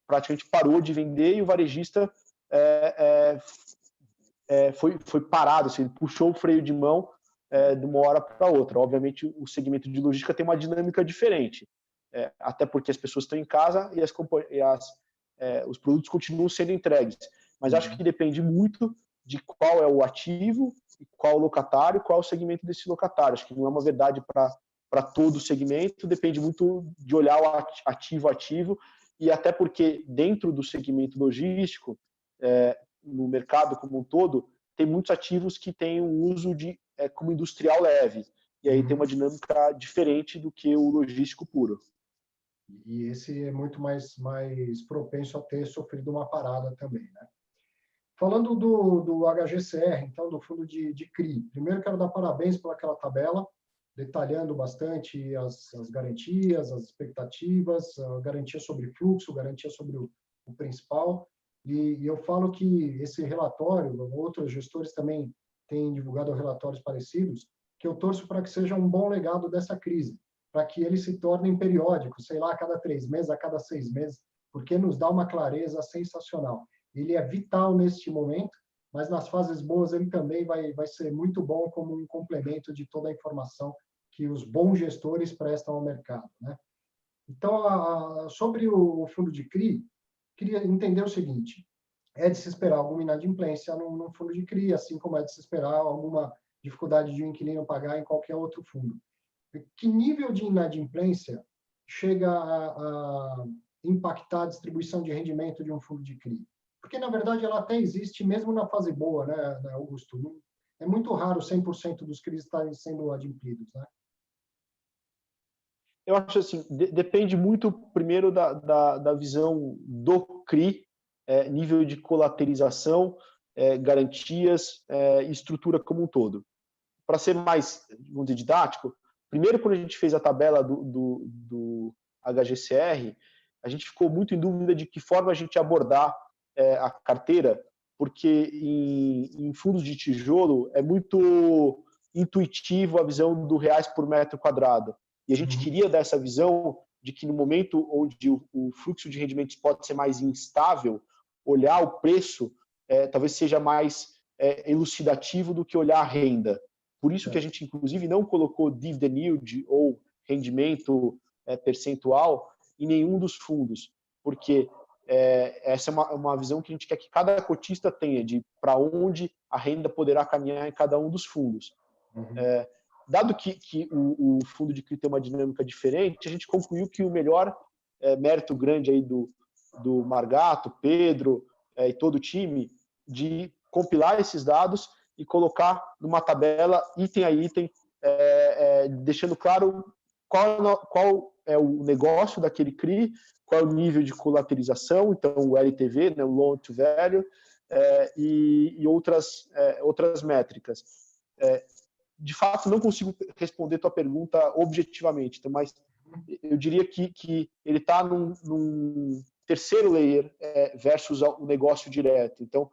praticamente parou de vender e o varejista foi parado, assim, ele puxou o freio de mão de uma hora para outra. Obviamente, o segmento de logística tem uma dinâmica diferente, até porque as pessoas estão em casa e os produtos continuam sendo entregues. Mas acho que depende muito de qual é o ativo, qual o locatário, qual é o segmento desse locatário. Acho que não é uma verdade para todo o segmento, depende muito de olhar o ativo a ativo, e até porque dentro do segmento logístico, no mercado como um todo, tem muitos ativos que têm um uso como industrial leve, e aí tem uma dinâmica diferente do que o logístico puro. E esse é muito mais propenso a ter sofrido uma parada também, né? Falando do HGCR, então, do fundo de CRI, primeiro quero dar parabéns pelaquela tabela, detalhando bastante as garantias, as expectativas, a garantia sobre fluxo, garantia sobre o principal. E eu falo que esse relatório, outros gestores também têm divulgado relatórios parecidos, que eu torço para que seja um bom legado dessa crise, para que eles se tornem periódicos, sei lá, a cada 3 meses, a cada 6 meses, porque nos dá uma clareza sensacional. Ele é vital neste momento, mas nas fases boas ele também vai ser muito bom como um complemento de toda a informação que os bons gestores prestam ao mercado, né? Então, sobre o fundo de CRI, queria entender o seguinte: é de se esperar alguma inadimplência no fundo de CRI, assim como é de se esperar alguma dificuldade de um inquilino pagar em qualquer outro fundo. Que nível de inadimplência chega a impactar a distribuição de rendimento de um fundo de CRI? Porque, na verdade, ela até existe mesmo na fase boa, né, Augusto? É muito raro 100% dos CRIs estarem sendo adimplidos, né? Eu acho assim, depende muito, primeiro, da visão do CRI, nível de colaterização, garantias, estrutura como um todo. Para ser mais, vamos dizer, didático, primeiro, quando a gente fez a tabela do HGCR, a gente ficou muito em dúvida de que forma a gente abordar a carteira, porque em fundos de tijolo é muito intuitivo a visão do reais por metro quadrado. E a gente queria dar essa visão de que no momento onde o fluxo de rendimentos pode ser mais instável, olhar o preço talvez seja mais elucidativo do que olhar a renda. Por isso que a gente, inclusive, não colocou dividend yield ou rendimento percentual em nenhum dos fundos, porque essa é uma visão que a gente quer que cada cotista tenha, de para onde a renda poderá caminhar em cada um dos fundos. Dado que o fundo de CRI tem uma dinâmica diferente, a gente concluiu que o melhor mérito grande aí do Margato, Pedro e todo o time, de compilar esses dados e colocar numa tabela, item a item, deixando claro qual é o negócio daquele CRI, qual é o nível de colaterização, então o LTV, né, o Loan to Value, e outras métricas. De fato, não consigo responder tua pergunta objetivamente, então, mas eu diria que ele está num terceiro layer versus o negócio direto. Então,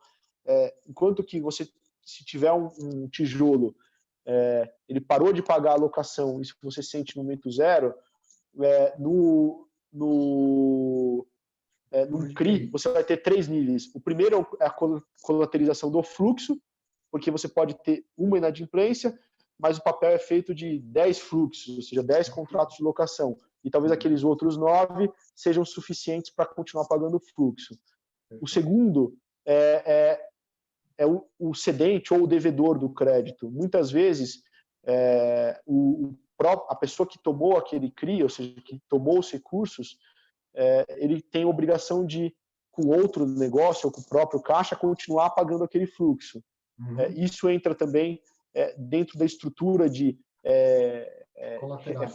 enquanto que você, se tiver um tijolo, ele parou de pagar a locação, isso você sente no momento zero, no CRI, você vai ter 3 níveis. O primeiro é a colaterização do fluxo, porque você pode ter uma inadimplência, mas o papel é feito de 10 fluxos, ou seja, 10 contratos de locação. E talvez aqueles outros 9 sejam suficientes para continuar pagando o fluxo. O segundo é o cedente ou o devedor do crédito. Muitas vezes, a pessoa que tomou aquele CRI, ou seja, que tomou os recursos, ele tem a obrigação de, com outro negócio ou com o próprio caixa, continuar pagando aquele fluxo. Isso entra também dentro da estrutura de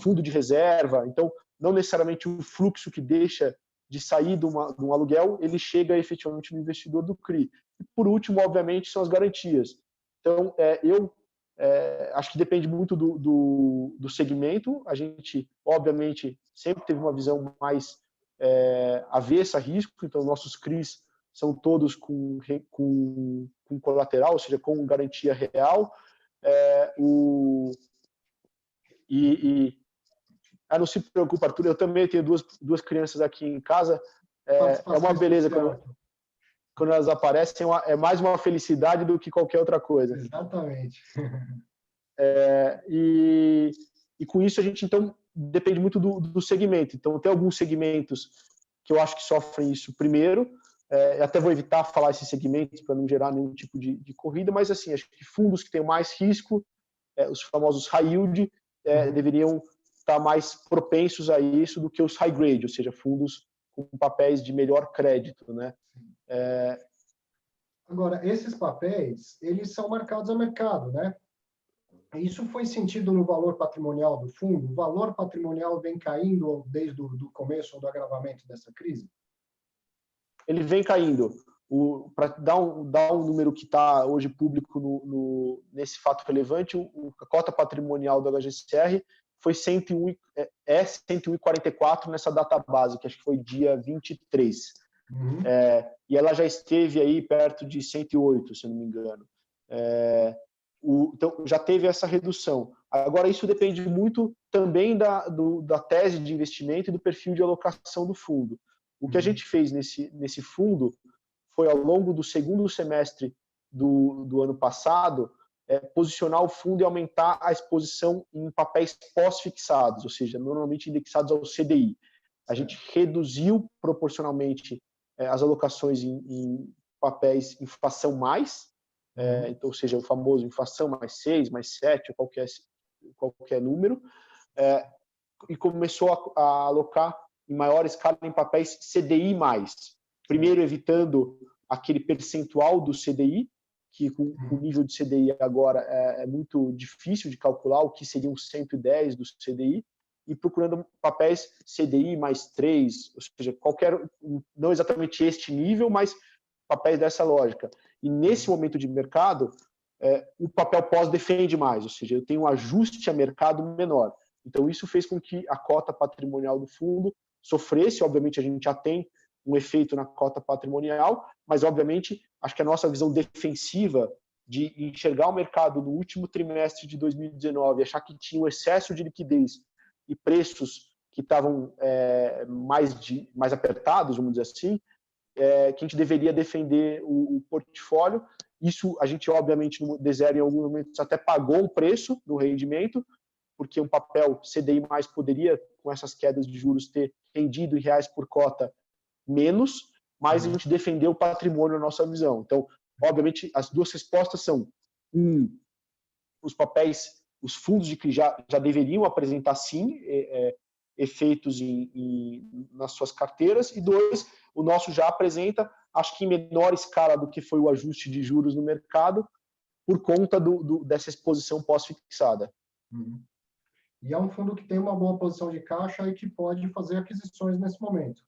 fundo de reserva. Então, não necessariamente o fluxo que deixa de sair de um aluguel, ele chega efetivamente no investidor do CRI. E, por último, obviamente, são as garantias. Então, eu acho que depende muito do segmento. A gente, obviamente, sempre teve uma visão mais avessa a risco, então nossos CRIs são todos com colateral, ou seja, com garantia real. Não se preocupe, Arthur, eu também tenho duas crianças aqui em casa. É uma beleza quando elas aparecem, é mais uma felicidade do que qualquer outra coisa. Exatamente. E com isso a gente, então, depende muito do segmento. Então, tem alguns segmentos que eu acho que sofrem isso primeiro. Eu até vou evitar falar esses segmentos para não gerar nenhum tipo de corrida, mas assim, acho que fundos que têm mais risco, os famosos high yield, deveriam estar mais propensos a isso do que os high grade, ou seja, fundos com papéis de melhor crédito, né? Agora, esses papéis, eles são marcados a mercado, né? Isso foi sentido no valor patrimonial do fundo? O valor patrimonial vem caindo desde o começo do agravamento dessa crise? Ele vem caindo. Para dar um número que está hoje público nesse fato relevante, a cota patrimonial do HGCR foi 101,44 nessa data base, que acho que foi dia 23. Uhum. E ela já esteve aí perto de 108, se eu não me engano. Então, já teve essa redução. Agora, isso depende muito também da tese de investimento e do perfil de alocação do fundo. O que a gente fez nesse fundo foi, ao longo do segundo semestre do ano passado, posicionar o fundo e aumentar a exposição em papéis pós-fixados, ou seja, normalmente indexados ao CDI. A gente reduziu proporcionalmente as alocações em papéis inflação mais, então, ou seja, o famoso inflação mais 6, mais 7, ou qualquer número, e começou a alocar em maior escala em papéis CDI+. Primeiro, evitando aquele percentual do CDI, que com o nível de CDI agora é muito difícil de calcular, o que seriam 110 do CDI, e procurando papéis CDI mais 3, ou seja, não exatamente este nível, mas papéis dessa lógica. E nesse momento de mercado, o papel pós defende mais, ou seja, eu tenho um ajuste a mercado menor. Então, isso fez com que a cota patrimonial do fundo sofresse. Obviamente, a gente já tem um efeito na cota patrimonial, mas, obviamente, acho que a nossa visão defensiva de enxergar o mercado no último trimestre de 2019, achar que tinha um excesso de liquidez e preços que estavam mais apertados, vamos dizer assim, que a gente deveria defender o portfólio. Isso a gente, obviamente, no D0 em alguns momentos até pagou um preço no rendimento, porque um papel CDI+, poderia, com essas quedas de juros, ter rendido em reais por cota menos, mas a gente defendeu o patrimônio na nossa visão. Então, obviamente, as duas respostas são: os papéis, os fundos de CRI já deveriam apresentar, sim, efeitos nas suas carteiras, e 2, o nosso já apresenta, acho que em menor escala do que foi o ajuste de juros no mercado, por conta dessa exposição pós-fixada. E é um fundo que tem uma boa posição de caixa e que pode fazer aquisições nesse momento.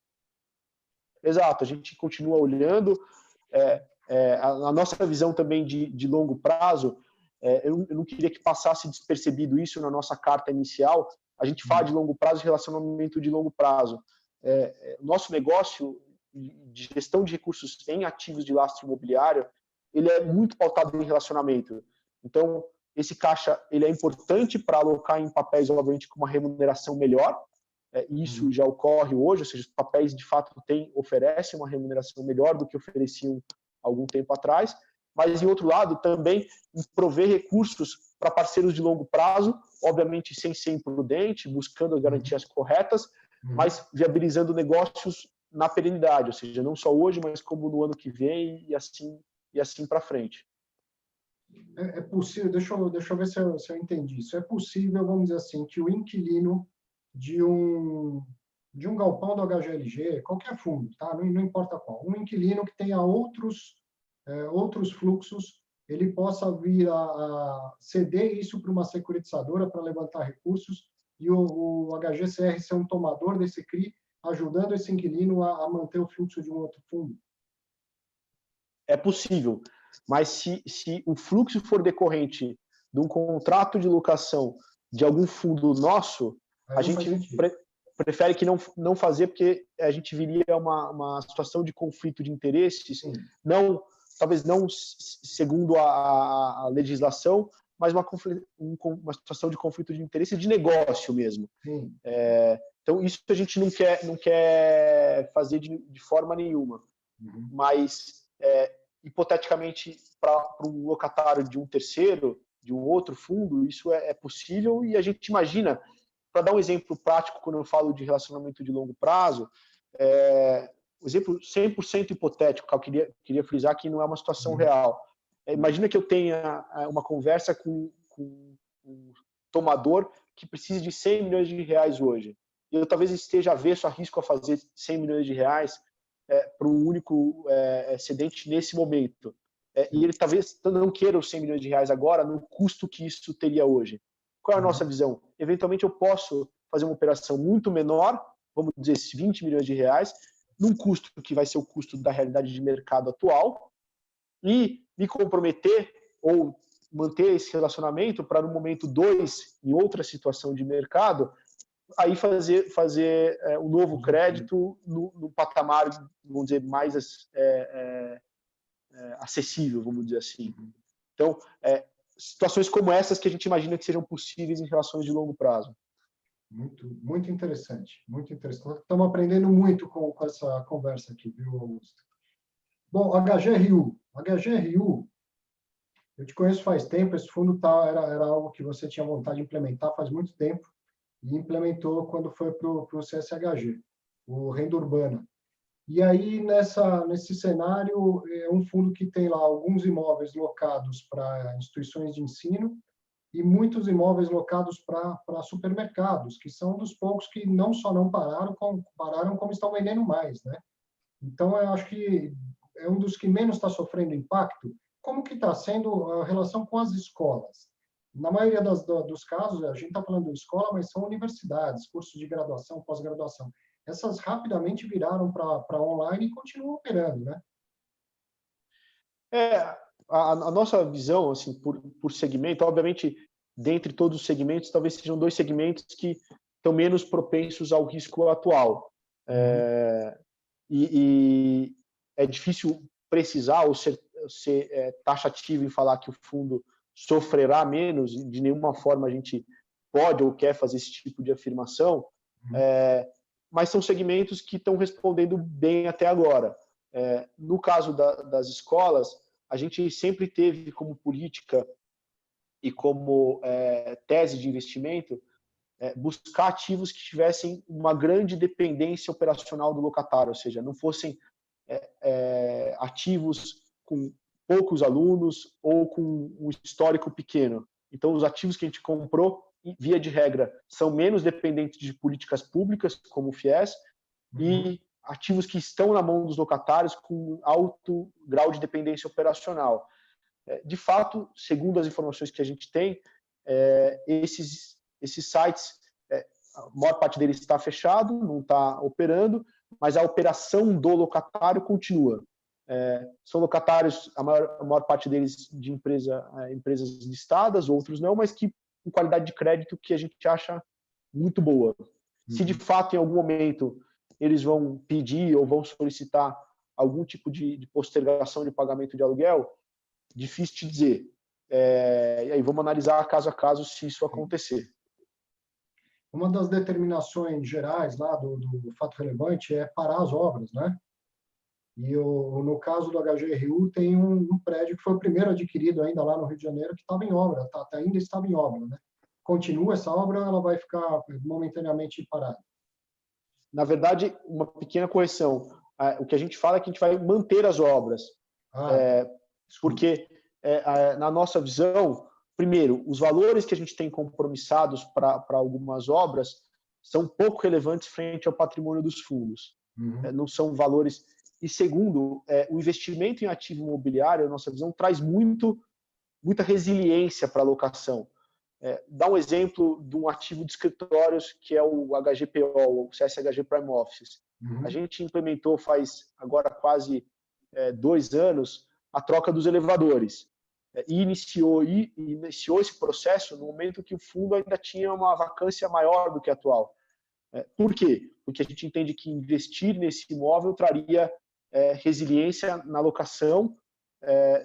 Exato, a gente continua olhando. A nossa visão também de longo prazo, eu não queria que passasse despercebido isso na nossa carta inicial. A gente fala de longo prazo e relacionamento de longo prazo. O nosso negócio de gestão de recursos em ativos de lastro imobiliário, ele é muito pautado em relacionamento. Então, esse caixa ele é importante para alocar em papéis, obviamente, com uma remuneração melhor. Isso já ocorre hoje, ou seja, os papéis, de fato, oferecem uma remuneração melhor do que ofereciam algum tempo atrás. Mas, em outro lado, também prover recursos para parceiros de longo prazo, obviamente sem ser imprudente, buscando as garantias corretas, mas viabilizando negócios na perenidade, ou seja, não só hoje, mas como no ano que vem e assim para frente. É possível, deixa eu ver se eu entendi isso. É possível, vamos dizer assim, que o inquilino de um galpão do HGLG, qualquer fundo, tá? Não importa qual, um inquilino que tenha outros fluxos, ele possa vir a ceder isso para uma securitizadora para levantar recursos e o HGCR ser um tomador desse CRI, ajudando esse inquilino a manter o fluxo de um outro fundo? É possível, mas se o fluxo for decorrente de um contrato de locação de algum fundo nosso, a gente prefere que não fazer, porque a gente viria uma situação de conflito de interesses, talvez não segundo a legislação, mas uma situação de conflito de interesse de negócio mesmo. Então, isso a gente não quer fazer de forma nenhuma. Mas, hipoteticamente, para um locatário de um terceiro, de um outro fundo, isso é possível, e a gente imagina, para dar um exemplo prático, quando eu falo de relacionamento de longo prazo, um exemplo 100% hipotético, que eu queria frisar que não é uma situação real. Imagina que eu tenha uma conversa com um tomador que precisa de 100 milhões de reais hoje. E eu talvez esteja avesso a risco a fazer 100 milhões de reais para um único cedente nesse momento. E ele talvez não queira os 100 milhões de reais agora, no custo que isso teria hoje. Qual é a nossa visão? Eventualmente eu posso fazer uma operação muito menor, vamos dizer 20 milhões de reais, num custo que vai ser o custo da realidade de mercado atual, e me comprometer ou manter esse relacionamento para, no momento 2, em outra situação de mercado, aí fazer um novo crédito no patamar, vamos dizer, mais acessível, vamos dizer assim. Então, situações como essas que a gente imagina que sejam possíveis em relações de longo prazo. Muito, muito interessante, muito interessante. Estamos aprendendo muito com essa conversa aqui, viu, Augusto? Bom, HGRU. HGRU, eu te conheço faz tempo, esse fundo era algo que você tinha vontade de implementar faz muito tempo, e implementou quando foi para o CSHG, o Renda Urbana. E aí, nesse cenário, é um fundo que tem lá alguns imóveis locados para instituições de ensino e muitos imóveis locados para supermercados, que são dos poucos que não só não pararam, como estão vendendo mais, né? Então, eu acho que é um dos que menos está sofrendo impacto. Como que está sendo a relação com as escolas? Na maioria dos casos, a gente está falando de escola, mas são universidades, cursos de graduação, pós-graduação. Essas rapidamente viraram para online e continuam operando, né? A nossa visão, assim, por segmento, obviamente, dentre todos os segmentos, talvez sejam 2 segmentos que estão menos propensos ao risco atual. E é difícil precisar ou ser taxativo em falar que o fundo sofrerá menos, de nenhuma forma a gente pode ou quer fazer esse tipo de afirmação, mas são segmentos que estão respondendo bem até agora. No caso das escolas, a gente sempre teve como política e como tese de investimento buscar ativos que tivessem uma grande dependência operacional do locatário, ou seja, não fossem ativos com poucos alunos ou com um histórico pequeno. Então, os ativos que a gente comprou, via de regra, são menos dependentes de políticas públicas, como o FIES, e ativos que estão na mão dos locatários com alto grau de dependência operacional. De fato, segundo as informações que a gente tem, esses sites, a maior parte deles está fechado, não está operando, mas a operação do locatário continua. São locatários, a maior parte deles de empresas listadas, outros não, mas que com qualidade de crédito que a gente acha muito boa. Se de fato, em algum momento, eles vão pedir ou vão solicitar algum tipo de postergação de pagamento de aluguel, difícil de dizer. E aí vamos analisar caso a caso se isso acontecer. Uma das determinações gerais lá do fato relevante é parar as obras, né? E no caso do HGRU tem um prédio que foi o primeiro adquirido ainda lá no Rio de Janeiro que estava em obra, ainda estava em obra, né? Continua essa obra ou ela vai ficar momentaneamente parada? Na verdade, uma pequena correção. O que a gente fala é que a gente vai manter as obras. Porque, na nossa visão, primeiro, os valores que a gente tem compromissados para algumas obras são pouco relevantes frente ao patrimônio dos fundos. Não são valores... E segundo, o investimento em ativo imobiliário, a nossa visão, traz muita resiliência para a alocação. Dá um exemplo de um ativo de escritórios que é o HGPO, o CSHG Prime Office. A gente implementou faz agora quase 2 anos a troca dos elevadores. E iniciou esse processo no momento que o fundo ainda tinha uma vacância maior do que a atual. Por quê? Porque a gente entende que investir nesse imóvel traria resiliência na locação,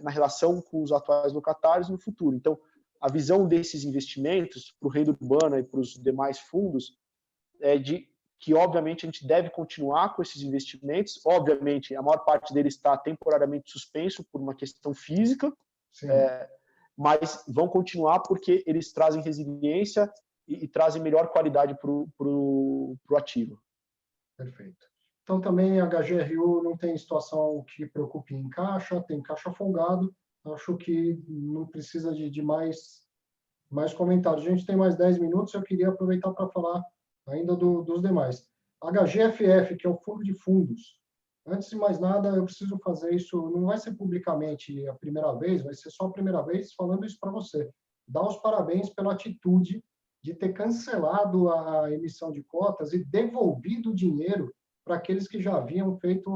na relação com os atuais locatários no futuro. Então, a visão desses investimentos para o Renda Urbana e para os demais fundos é de que, obviamente, a gente deve continuar com esses investimentos. Obviamente, a maior parte deles está temporariamente suspenso por uma questão física, mas vão continuar porque eles trazem resiliência e trazem melhor qualidade para o ativo. Perfeito. Então, também a HGRU não tem situação que preocupe em caixa, tem caixa folgado. Acho que não precisa de mais comentários. A gente tem mais 10 minutos, eu queria aproveitar para falar ainda dos demais. HGFF, que é o fundo de fundos. Antes de mais nada, eu preciso fazer isso, não vai ser publicamente a primeira vez, vai ser só a primeira vez falando isso para você. Dá os parabéns pela atitude de ter cancelado a emissão de cotas e devolvido o dinheiro para aqueles que já haviam feito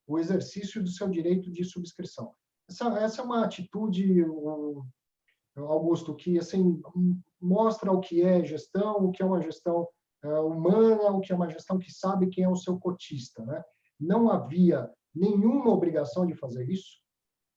o exercício do seu direito de subscrição. Essa é uma atitude, Augusto, que assim mostra o que é gestão, o que é uma gestão humana, o que é uma gestão que sabe quem é o seu cotista, né? Não havia nenhuma obrigação de fazer isso,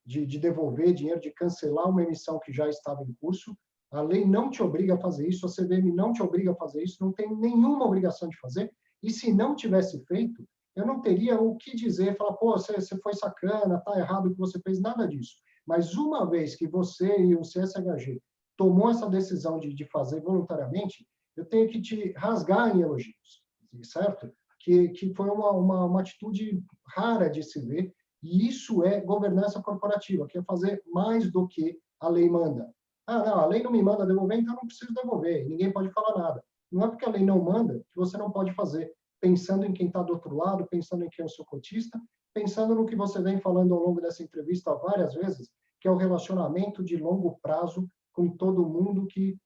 de devolver dinheiro, de cancelar uma emissão que já estava em curso. A lei não te obriga a fazer isso, a CVM não te obriga a fazer isso, não tem nenhuma obrigação de fazer. E se não tivesse feito, eu não teria o que dizer, falar, pô, você foi sacana, tá errado o que você fez, nada disso. Mas uma vez que você e o CSHG tomou essa decisão de fazer voluntariamente, eu tenho que te rasgar em elogios, certo? Que foi uma atitude rara de se ver, e isso é governança corporativa, que é fazer mais do que a lei manda. Ah, não, a lei não me manda devolver, então eu não preciso devolver, ninguém pode falar nada. Não é porque a lei não manda que você não pode fazer, pensando em quem está do outro lado, pensando em quem é o seu cotista, pensando no que você vem falando ao longo dessa entrevista várias vezes, que é o relacionamento de longo prazo com todo mundo que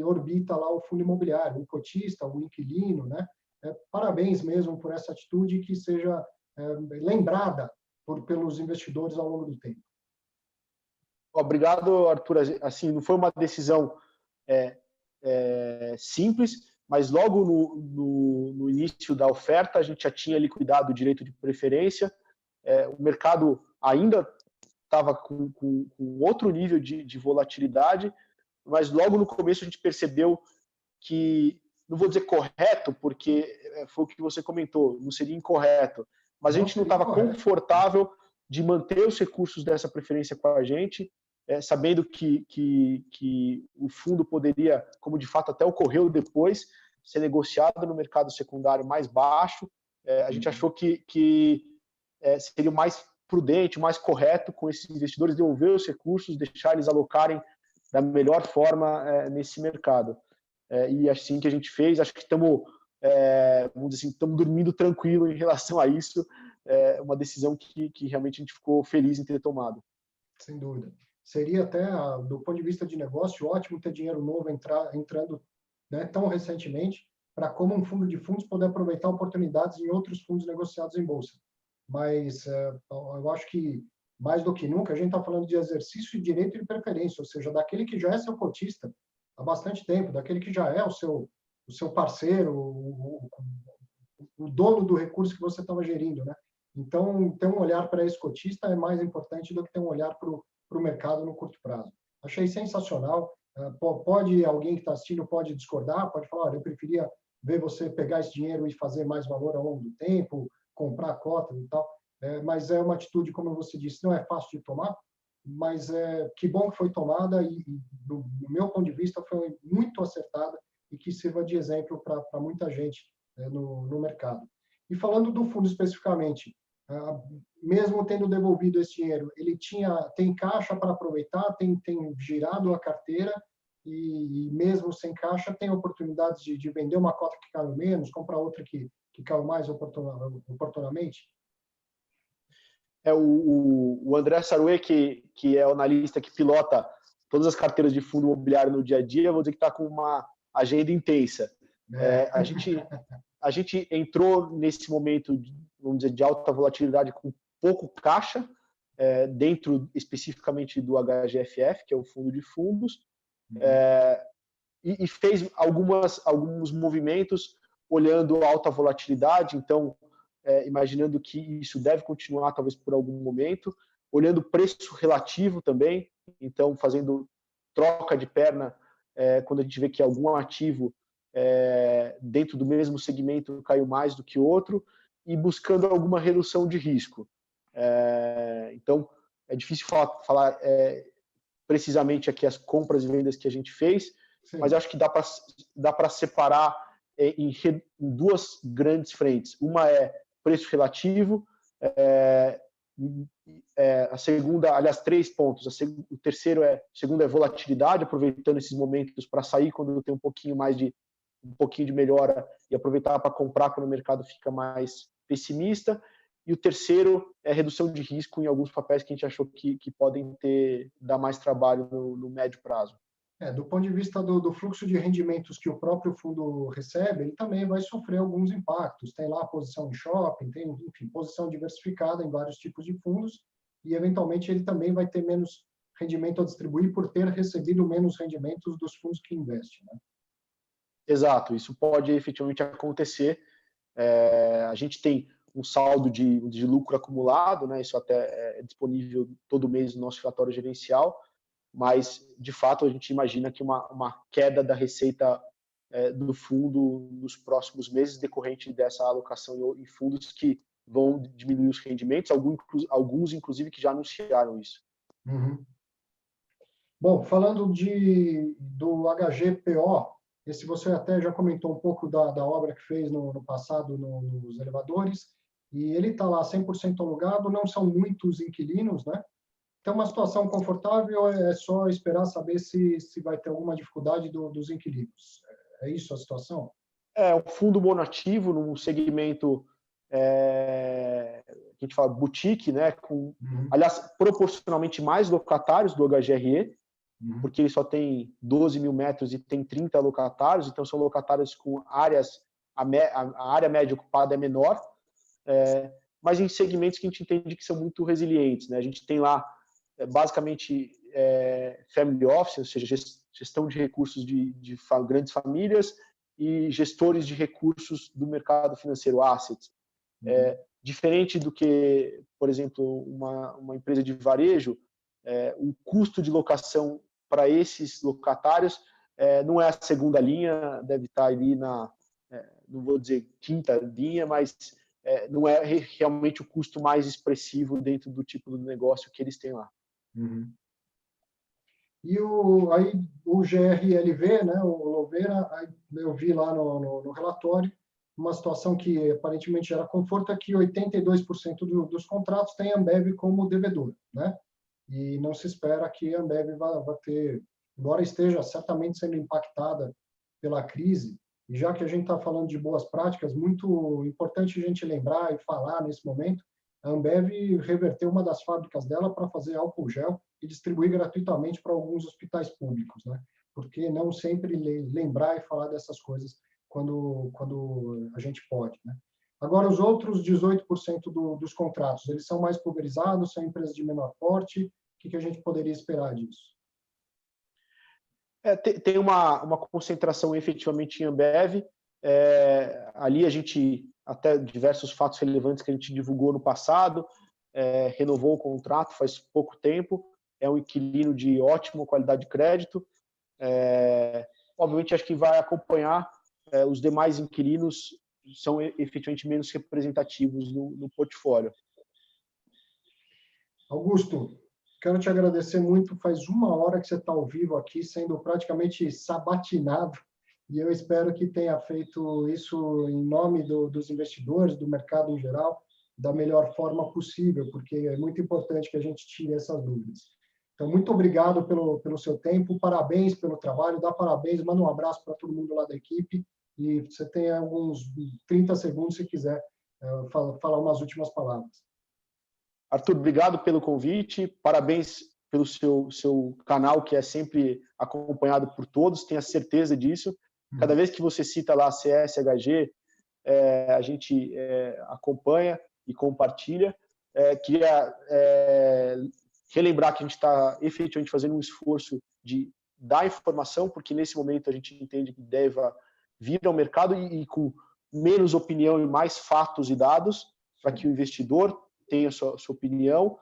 orbita lá o fundo imobiliário, o cotista, o inquilino, né? Parabéns mesmo por essa atitude que seja lembrada pelos investidores ao longo do tempo. Obrigado, Arthur. Assim, não foi uma decisão simples, mas logo no início da oferta a gente já tinha liquidado o direito de preferência. O mercado ainda estava com outro nível de volatilidade, mas logo no começo a gente percebeu que, não vou dizer correto, porque foi o que você comentou, não seria incorreto, mas a gente não estava confortável de manter os recursos dessa preferência com a gente, sabendo que o fundo poderia, como de fato até ocorreu depois, ser negociado no mercado secundário mais baixo. A gente achou que seria o mais prudente, o mais correto com esses investidores devolver os recursos, deixar eles alocarem da melhor forma nesse mercado. E assim que a gente fez, acho que estamos, vamos dizer assim, estamos dormindo tranquilo em relação a isso. Uma decisão que realmente a gente ficou feliz em ter tomado. Sem dúvida. Seria até, do ponto de vista de negócio, ótimo ter dinheiro novo entrando, né, tão recentemente, para como um fundo de fundos poder aproveitar oportunidades em outros fundos negociados em bolsa. Mas eu acho que, mais do que nunca, a gente está falando de exercício de direito de preferência, ou seja, daquele que já é seu cotista há bastante tempo, daquele que já é o seu parceiro, o dono do recurso que você estava gerindo, né? Então, ter um olhar para esse cotista é mais importante do que ter um olhar para o mercado no curto prazo. Achei sensacional. Pode, alguém que está assistindo pode discordar, pode falar, olha, eu preferia ver você pegar esse dinheiro e fazer mais valor ao longo do tempo, comprar cotas e tal. Mas é uma atitude, como você disse, não é fácil de tomar, mas que bom que foi tomada e do meu ponto de vista, foi muito acertada e que sirva de exemplo para muita gente no mercado. E falando do fundo especificamente, mesmo tendo devolvido esse dinheiro, ele tem caixa para aproveitar, tem girado a carteira e mesmo sem caixa tem oportunidades de vender uma cota que caiu menos, comprar outra que caiu mais oportunamente? O André Saruê, que é o analista que pilota todas as carteiras de fundo imobiliário no dia a dia, vou dizer que está com uma agenda intensa. A gente entrou nesse momento, vamos dizer, de alta volatilidade com pouco caixa, dentro especificamente do HGFF, que é o fundo de fundos, e fez alguns movimentos olhando a alta volatilidade, então, imaginando que isso deve continuar talvez por algum momento, olhando o preço relativo também, então fazendo troca de perna quando a gente vê que algum ativo dentro do mesmo segmento caiu mais do que outro e buscando alguma redução de risco. Então, é difícil falar precisamente aqui as compras e vendas que a gente fez, sim, mas acho que dá para separar em duas grandes frentes. Uma é preço relativo, a segunda, aliás, 3 pontos. O segundo é volatilidade, aproveitando esses momentos para sair quando tem um pouquinho de melhora e aproveitar para comprar quando o mercado fica mais pessimista. E o terceiro é redução de risco em alguns papéis que a gente achou que podem dar mais trabalho no médio prazo. Do ponto de vista do fluxo de rendimentos que o próprio fundo recebe, ele também vai sofrer alguns impactos. Tem lá a posição em shopping, tem, enfim, posição diversificada em vários tipos de fundos, e eventualmente ele também vai ter menos rendimento a distribuir por ter recebido menos rendimentos dos fundos que investe, né? Exato, isso pode efetivamente acontecer. A gente tem um saldo de lucro acumulado, né? Isso até é disponível todo mês no nosso relatório gerencial, mas, de fato, a gente imagina que uma queda da receita do fundo nos próximos meses, decorrente dessa alocação em fundos que vão diminuir os rendimentos, alguns inclusive, que já anunciaram isso. Uhum. Bom, falando do HGPO, esse você até já comentou um pouco da obra que fez no passado nos elevadores, e ele está lá 100% alugado, não são muitos inquilinos, né? Tem uma situação confortável, é só esperar saber se vai ter alguma dificuldade dos inquilinos. É isso a situação? É um fundo monoativo num segmento que a gente fala boutique, né? Aliás, proporcionalmente mais locatários do HGRE, porque ele só tem 12 mil metros e tem 30 locatários, então são locatários com áreas, a área média ocupada é menor, mas em segmentos que a gente entende que são muito resilientes, né? A gente tem lá, basicamente, family office, ou seja, gestão de recursos de grandes famílias e gestores de recursos do mercado financeiro, assets. Diferente do que, por exemplo, uma empresa de varejo, o custo de locação para esses locatários não é a segunda linha, deve estar ali não vou dizer quinta linha, mas não é realmente o custo mais expressivo dentro do tipo de negócio que eles têm lá. Uhum. E aí o GRLV, né, o Louveira, eu vi lá no relatório, uma situação que aparentemente gera conforto é que 82% dos contratos tem a Ambev como devedor, né? E não se espera que a Ambev vá ter, embora esteja certamente sendo impactada pela crise, e já que a gente está falando de boas práticas, muito importante a gente lembrar e falar nesse momento, a Ambev reverteu uma das fábricas dela para fazer álcool gel e distribuir gratuitamente para alguns hospitais públicos, né? Porque não sempre lembrar e falar dessas coisas quando a gente pode, né? Agora, os outros 18% dos contratos, eles são mais pulverizados, são empresas de menor porte, o que a gente poderia esperar disso? Tem uma concentração efetivamente em Ambev. Ali a gente, até diversos fatos relevantes que a gente divulgou no passado, renovou o contrato faz pouco tempo, é um inquilino de ótima qualidade de crédito. Obviamente, acho que vai acompanhar os demais inquilinos, são efetivamente menos representativos no portfólio. Augusto, quero te agradecer muito. Faz 1 hora que você está ao vivo aqui, sendo praticamente sabatinado, e eu espero que tenha feito isso em nome dos investidores, do mercado em geral, da melhor forma possível, porque é muito importante que a gente tire essas dúvidas. Então, muito obrigado pelo seu tempo, parabéns pelo trabalho, dá parabéns, manda um abraço para todo mundo lá da equipe, e você tem alguns 30 segundos, se quiser, falar umas últimas palavras. Arthur, obrigado pelo convite, parabéns pelo seu canal, que é sempre acompanhado por todos, tenha certeza disso. Cada vez que você cita lá CSHG, a gente acompanha e compartilha. Queria relembrar que a gente está efetivamente fazendo um esforço de dar informação, porque nesse momento a gente entende que deve vir ao mercado e com menos opinião e mais fatos e dados, para que o investidor tenha sua opinião.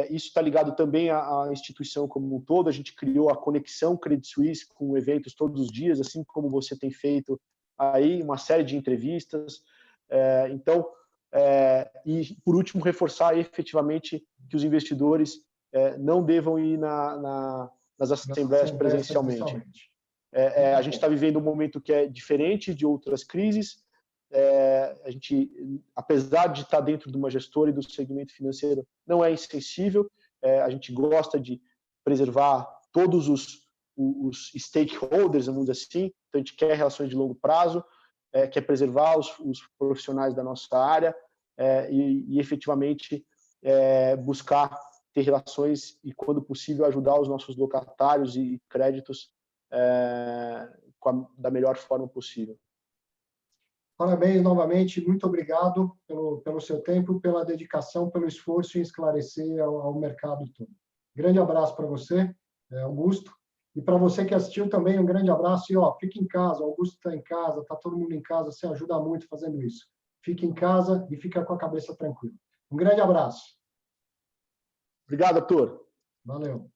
Isso está ligado também à instituição como um todo. A gente criou a Conexão Credit Suisse com eventos todos os dias, assim como você tem feito aí, uma série de entrevistas. Então, e por último, reforçar efetivamente que os investidores não devam ir nas assembleias presencialmente. A gente está vivendo um momento que é diferente de outras crises. A gente, apesar de estar dentro de uma gestora e do segmento financeiro, não é insensível. A gente gosta de preservar todos os stakeholders, vamos dizer assim. Então, a gente quer relações de longo prazo, quer preservar os profissionais da nossa área e efetivamente buscar ter relações e, quando possível, ajudar os nossos locatários e créditos da melhor forma possível. Parabéns novamente, muito obrigado pelo seu tempo, pela dedicação, pelo esforço em esclarecer ao mercado todo. Grande abraço para você, Augusto, e para você que assistiu também, um grande abraço, e fique em casa, o Augusto está em casa, está todo mundo em casa, você ajuda muito fazendo isso. Fique em casa e fica com a cabeça tranquila. Um grande abraço. Obrigado, Arthur. Valeu.